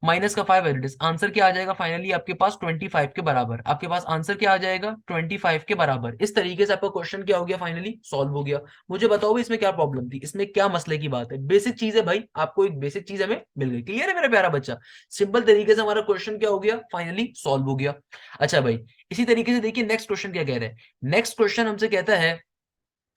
माइनस का 5 एज इट इज। आंसर क्या आ जाएगा फाइनली आपके पास 25 के बराबर। आपके पास आंसर क्या आ जाएगा, 25 के बराबर। इस तरीके से आपका क्वेश्चन क्या हो गया, फाइनली सॉल्व हो गया। मुझे बताओ इसमें क्या प्रॉब्लम थी, इसमें क्या मसले की बात है, बेसिक चीज है भाई, आपको एक बेसिक चीज हमें मिल गई। क्लियर है मेरा प्यारा बच्चा, सिंपल तरीके से हमारा क्वेश्चन क्या हो गया, फाइनली सॉल्व हो गया। अच्छा भाई, इसी तरीके से देखिए नेक्स्ट क्वेश्चन क्या कह रहे हैं। नेक्स्ट क्वेश्चन हमसे कहता है,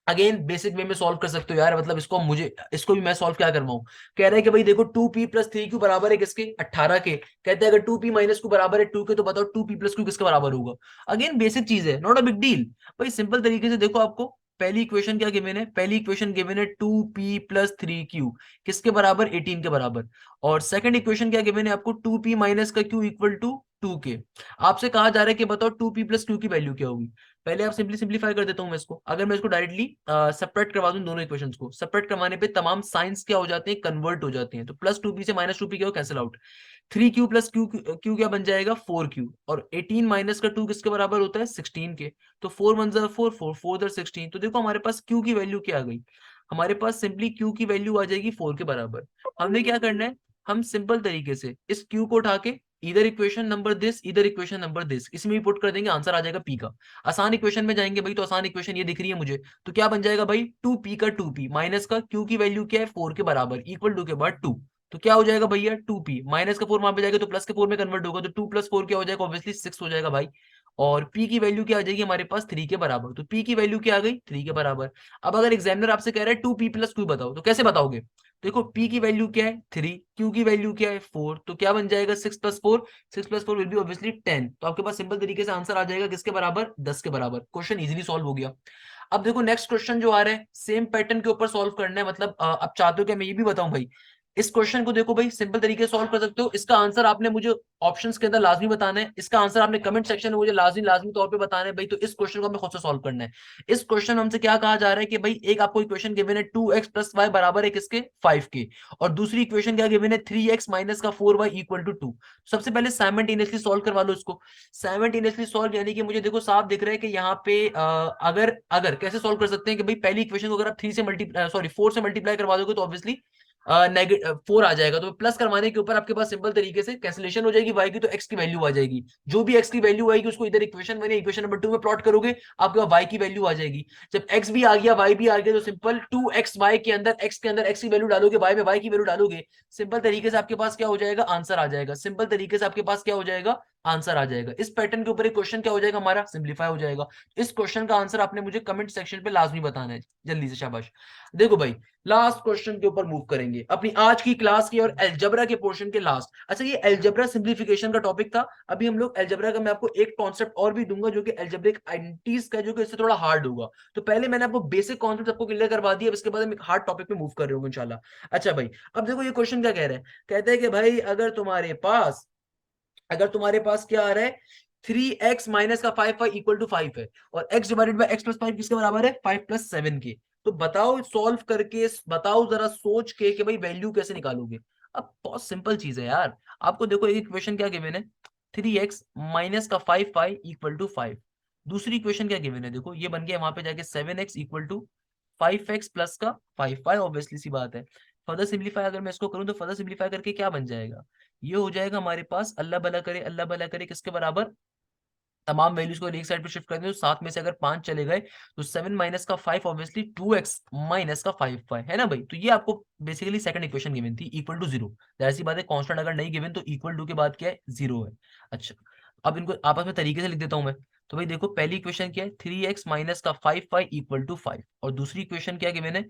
अगेन बेसिक वे में सॉल्व कर सकते हो यार, मतलब इसको मुझे, इसको भी मैं सॉल्व क्या करवाऊं। कह रहा है कि भाई देखो 2p+3q बराबर है किसके, 18 के। कहते हैं अगर 2p माइनस q बराबर है 2 के, तो बताओ 2p+q किसके बराबर होगा। अगेन बेसिक चीज है, नॉट अ बिग डील। भाई सिंपल तरीके से देखो, आपको पहली इक्वेशन क्या गिवन है, पहली इक्वेशन गिवन है 2p+3q किसके बराबर, 18 के बराबर। और सेकंड इक्वेशन क्या गिवन है आपको, 2p माइनस का q इक्वल टू 2 के। आपसे कहा जा रहा है कि बताओ 2p+q की वैल्यू क्या होगी। पहले आप सिंप्लीफाई कर देता हूं मैं इसको, अगर मैं इसको डायरेक्टली सेपरेट करवा दूं, दोनों इक्वेशंस को सेपरेट करवाने पे तमाम साइंस क्या हो जाते हैं, कन्वर्ट हो जाते हैं। तो +2p से -2p क्या हो, कैंसिल आउट। 3q+q क्या बन जाएगा, 4q। और 18 माइनस का 2 किसके बराबर होता है, 16 के। तो 4 1 4 4 4 16। तो देखो हमारे पास q की वैल्यू क्या आ गई, हमारे पास सिंपली q की वैल्यू आ जाएगी 4 के बराबर। हमने क्या करना है, हम सिंपल तरीके से इस q को उठा के इधर इक्वेशन नंबर दिस, इधर इक्वेशन नंबर दिस, इसमें भी पुट कर देंगे, आंसर आ जाएगा p का। आसान इक्वेशन में जाएंगे भाई, तो आसान इक्वेशन ये दिख रही है मुझे, तो क्या बन जाएगा भाई, 2p का 2p माइनस का q की वैल्यू क्या है 4 के बराबर इक्वल टू के बाद 2। तो क्या हो जाएगा भैया, 2p माइनस का 4 वहां पे जाएगा तो प्लस के 4 में कन्वर्ट होगा, तो 2+4 क्या हो जाएगा, ऑब्वियसली 6 हो जाएगा भाई। और p की वैल्यू क्या आ जाएगी हमारे पास, 3 के बराबर। तो p की वैल्यू क्या आ गई, 3 के बराबर। अब अगर एग्जामिनर आपसे कह रहा है 2p+q बताओ, तो कैसे बताओगे। देखो p की वैल्यू क्या है 3, q की वैल्यू क्या है 4, तो क्या बन जाएगा 6+4, 6+4 विल बी ऑब्वियसली 10। तो आपके पास सिंपल तरीके से आंसर आ जाएगा किसके बराबर, 10 के बराबर। क्वेश्चन इजीली सॉल्व हो गया। अब देखो नेक्स्ट क्वेश्चन जो आ रहा है, सेम पैटर्न के ऊपर सॉल्व करना है, मतलब अब चाहते हो कि मैं ये भी बताऊं भाई, इस क्वेश्चन को देखो भाई सिंपल तरीके से सॉल्व कर सकते हो। इसका आंसर आपने मुझे ऑप्शंस के अंदर लाजमी बताना है, इसका आंसर आपने कमेंट सेक्शन में मुझे लाजमी लाजमी तौर पे बताना है भाई। तो इस क्वेश्चन को हमें खुद से सॉल्व करना है। इस क्वेश्चन हमसे क्या कहा जा रहा है कि भाई एक आपको इक्वेशन गिवन है 2x+y बराबर है किसके, 5 के। और दूसरी इक्वेशन क्या गिवन है 3x माइनस का 4y इक्वल टू 2। सबसे पहले साइमल्टेनियसली सॉल्व करवा लो इसको। साइमल्टेनियसली सॉल्व यानी कि मुझे देखो साफ दिख रहा है कि यहाँ पे अगर अगर कैसे सॉल्व कर सकते हैं कि भाई पहली इक्वेशन को अगर आप 3 से मल्टीप्लाई, सॉरी 4 से मल्टीप्लाई करवा दोगे तो ऑब्वियसली नेगेटिव 4 आ जाएगा। तो प्लस करवाने के ऊपर आपके पास सिंपल तरीके से कैंसिलेशन हो जाएगी y की, तो x की वैल्यू आ जाएगी। जो भी x की वैल्यू आएगी उसको इधर इक्वेशन में, इक्वेशन नंबर 2 में प्लॉट करोगे, आपके पास y की वैल्यू आ जाएगी। जब x भी आ गया y भी आ गया, तो सिंपल 2xy के अंदर x के अंदर x की वैल्यू डालोगे, y में y की वैल्यू डालोगे, सिंपल तरीके से आपके पास क्या हो जाएगा, आंसर आ जाएगा। सिंपल तरीके से आपके पास क्या हो जाएगा, आंसर आ जाएगा। इस पैटर्न के ऊपर एक क्वेश्चन क्या हो जाएगा हमारा, सिंप्लीफाई हो जाएगा। इस क्वेश्चन का आंसर आपने मुझे कमेंट सेक्शन पे लाजमी बताना है, जल्दी से, शाबाश। देखो भाई लास्ट क्वेश्चन के ऊपर मूव करेंगे अपनी आज की क्लास की, और अलजेब्रा के पोर्शन के लास्ट। अच्छा ये अलजेब्रा सिंप्लीफिकेशन का टॉपिक था। अभी हम लोग अलजेब्रा का, मैं आपको एक कॉन्सेप्ट और भी दूंगा जो कि अलजेब्रिक आइडेंटिटीज का, जो कि इससे थोड़ा हार्ड होगा। तो पहले मैंने आपको बेसिक कॉन्सेप्ट आपको क्लियर करवा दिया, इसके बाद हम एक हार्ड टॉपिक पे मूव कर रहे होंगे इंशाल्लाह। अच्छा भाई, अब देखो ये क्वेश्चन क्या कह रहा है, कहते हैं कि भाई अगर तुम्हारे पास क्या आ रहा है, 3x माइनस का 5y इक्वल टू 5 है, और x डिवाइडेड बाय x+5 किसके बराबर है, 5+7 के। तो बताओ सॉल्व करके, बताओ जरा सोच के कि भाई वैल्यू कैसे निकालोगे। अब बहुत सिंपल चीज है यार। आपको देखो एक इक्वेशन क्या गिवन है, 3x माइनस का 5y इक्वल टू 5। दूसरी इक्वेशन क्या गिवन है, देखो ये बन गया वहां पे जाके 7x equal to 5x plus का 5y, ऑब्वियसली सी बात है। फर्दर सिंप्लीफाई अगर मैं इसको करूं, तो फर्दर सिंप्लीफाई करके क्या बन जाएगा, ये हो जाएगा हमारे पास, अल्लाह भला करे अल्लाह भला करे, किसके बराबर, तमाम वैल्यूज को एक साइड पे शिफ्ट कर दें तो 7 में से अगर 5 चले गए तो 7 माइनस का 5 ऑब्वियसली 2x माइनस का 5 है ना भाई। तो ये आपको बेसिकली सेकंड इक्वेशन गिवन थी इक्वल टू 0। ऐसी बात है, कांस्टेंट अगर नहीं गिवन तो इक्वल टू के बाद क्या है, 0 है। अच्छा, अब इनको आपस में तरीके से लिख देता हूं मैं। तो भाई देखो, पहली इक्वेशन क्या है, 3x माइनस का 5 इक्वल टू 5, और दूसरी इक्वेशन क्या गिवन है,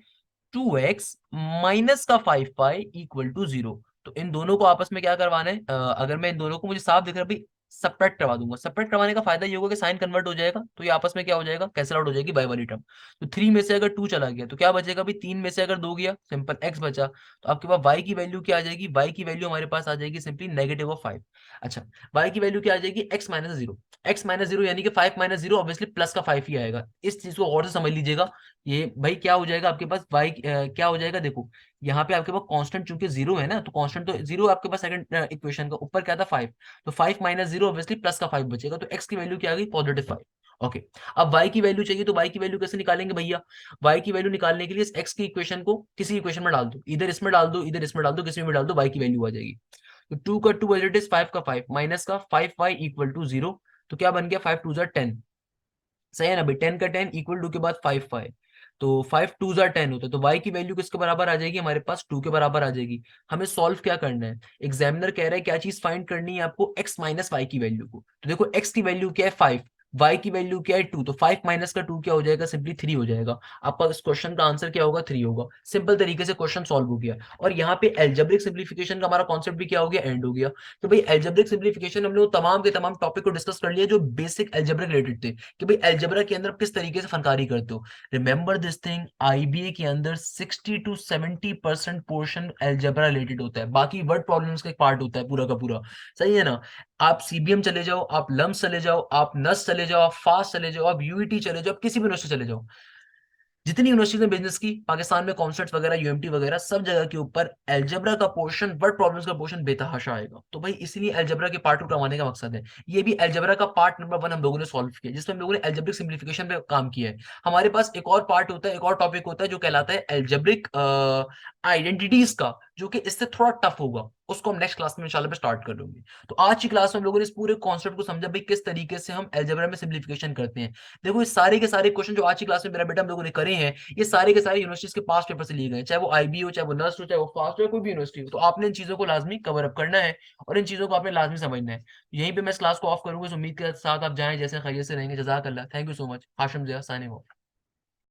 2x माइनस का 5 इक्वल टू 0। तो इन दोनों को आपस में क्या करवाना है, अगर मैं इन दोनों को, मुझे साफ दिख रहा है भाई, सब्ट्रैक्ट करवा दूंगा। सब्ट्रैक्ट करवाने का फायदा ये होगा कि साइन कन्वर्ट हो जाएगा, तो ये आपस में क्या हो जाएगा, कैंसिल आउट हो जाएगी बाय वाली टर्म। तो 3 में से अगर 2 चला गया तो क्या बचेगा भाई, 3 में से अगर 2 गया, सिंपल x बचा। तो आपके पास y की वैल्यू क्या आ जाएगी, y की वैल्यू हमारे पास आ जाएगी सिंपली -5। अच्छा, y की वैल्यू क्या आ जाएगी, x minus zero. x minus zero यानी कि 5 माइनस जीरो ऑब्वियसली प्लस का 5 ही आएगा। इस चीज को और से समझ लीजिएगा। ये भाई क्या हो जाएगा आपके पास, y क्या हो जाएगा, देखो यहाँ पे आपके पास कांस्टेंट चूंकि 0 है ना, तो कांस्टेंट तो 0 आपके पास सेकंड इक्वेशन का, ऊपर क्या था 5, तो 5 माइनस 0 ऑब्वियसली प्लस का 5 बचेगा, तो x की वैल्यू क्या आ गई, +5। ओके, अब y की वैल्यू चाहिए, तो y की वैल्यू कैसे निकालेंगे भैया, y की वैल्यू निकालने के लिए इस x की इक्वेशन को किसी इक्वेशन में डाल दो, इधर इसमें डाल दो, इधर इसमें डाल दो, किसी में भी डाल दो, y की वैल्यू आ जाएगी। तो 2 का 2 एज इट इज, 5 का 5 माइनस का 5y इक्वल टू 0। तो क्या बन गया, 5 2 जा 10, सही है ना भाई, 10 का 10 इक्वल टू के बाद 5 तो 5 2 जा 10 होता है, तो y की वैल्यू किसके बराबर आ जाएगी, हमारे पास 2 के बराबर आ जाएगी। हमें सॉल्व क्या करना है, एग्जामिनर कह रहा है क्या चीज फाइंड करनी है आपको, x माइनस वाई की वैल्यू को। तो देखो x की वैल्यू क्या है 5, y की वैल्यू क्या है 2, तो 5 माइनस का 2 क्या हो जाएगा, सिंपली 3 हो जाएगा। आपका इस क्वेश्चन का आंसर क्या होगा, 3 होगा। सिंपल तरीके से क्वेश्चन सॉल्व हो गया। और यहाँ पे एल्जेब्रिक सिंप्लीफिकेशन का हमारा कॉन्सेप्ट भी क्या हो गया, एंड हो गया। तो भाई एल्जेब्रिक सिंप्लीफिकेशन हम लोग तमाम के तमाम टॉपिक को डिस्कस कर लिया जो बेसिक एल्जेब्रिक रिलेटेड थे, कि भाई एल्जेब्रा के अंदर किस तरीके से फनकारी करते हो। रिमेंबर दिस थिंग, आईबीए के अंदर 60 to 70% पोर्शन एल्जेब्रा रिलेटेड होता है, बाकी वर्ड प्रॉब्लम्स का एक पार्ट होता है पूरा का पूरा, सही है ना। आप सीबीएम चले जाओ, आप लम्स चले जाओ, आप नस चले जाओ, आप फास्ट चले जाओ, आप यूईटी चले जाओ, आप किसी भी यूनिवर्सिटी चले जाओ, जितनी यूनिवर्सिटी में बिजनेस की पाकिस्तान में, कॉन्सेप्ट वगैरह यूएमटी वगैरह सब जगह के ऊपर एल्जेब्रा का पोर्शन, वर्ड प्रॉब्लम्स का पोर्शन बेतहाशा आएगा। तो भाई इसीलिए एल्जेब्रा के पार्ट 2 करवाने का मकसद है। ये भी एल्जेब्रा का पार्ट नंबर 1 हम लोगों ने सॉल्व किया, जिसमें हम लोगों ने एल्जेब्रिक सिंप्लीफिकेशन पे काम किया है। हमारे पास एक और पार्ट होता है, एक और टॉपिक होता है जो कहलाता है एल्जेब्रिक आइडेंटिटीज का, जो कि इससे थोड़ा टफ होगा, उसको हम नेक्स्ट क्लास में इंशाल्लाह स्टार्ट कर लेंगे। तो आज की क्लास में हम लोगों ने इस पूरे कॉन्सेप्ट को समझा भाई किस तरीके से हम एल्जेब्रा में सिंप्लीफिकेशन करते हैं। देखो, इस सारे के सारे क्वेश्चन जो आज की क्लास में मेरा बेटा हम लोगों ने करे हैं, ये सारे के सारे यूनिवर्सिटीज के पास पेपर से लिए गए, चाहे वो आईबी हो, चाहे वो नर्स हो, चाहे वो फास्ट हो, कोई भी यूनिवर्सिटी हो। तो आपने इन चीजों को लाजमी कवर अप करना है और इन चीजों को आपने लाजमी समझना है। यहीं पे मैं इस क्लास को ऑफ करूंगा, उम्मीद के साथ आप जाएं जैसे खैरियत से रहेंगे। जज़ाकल्लाह, thank you so much. Hashim Zia signing of.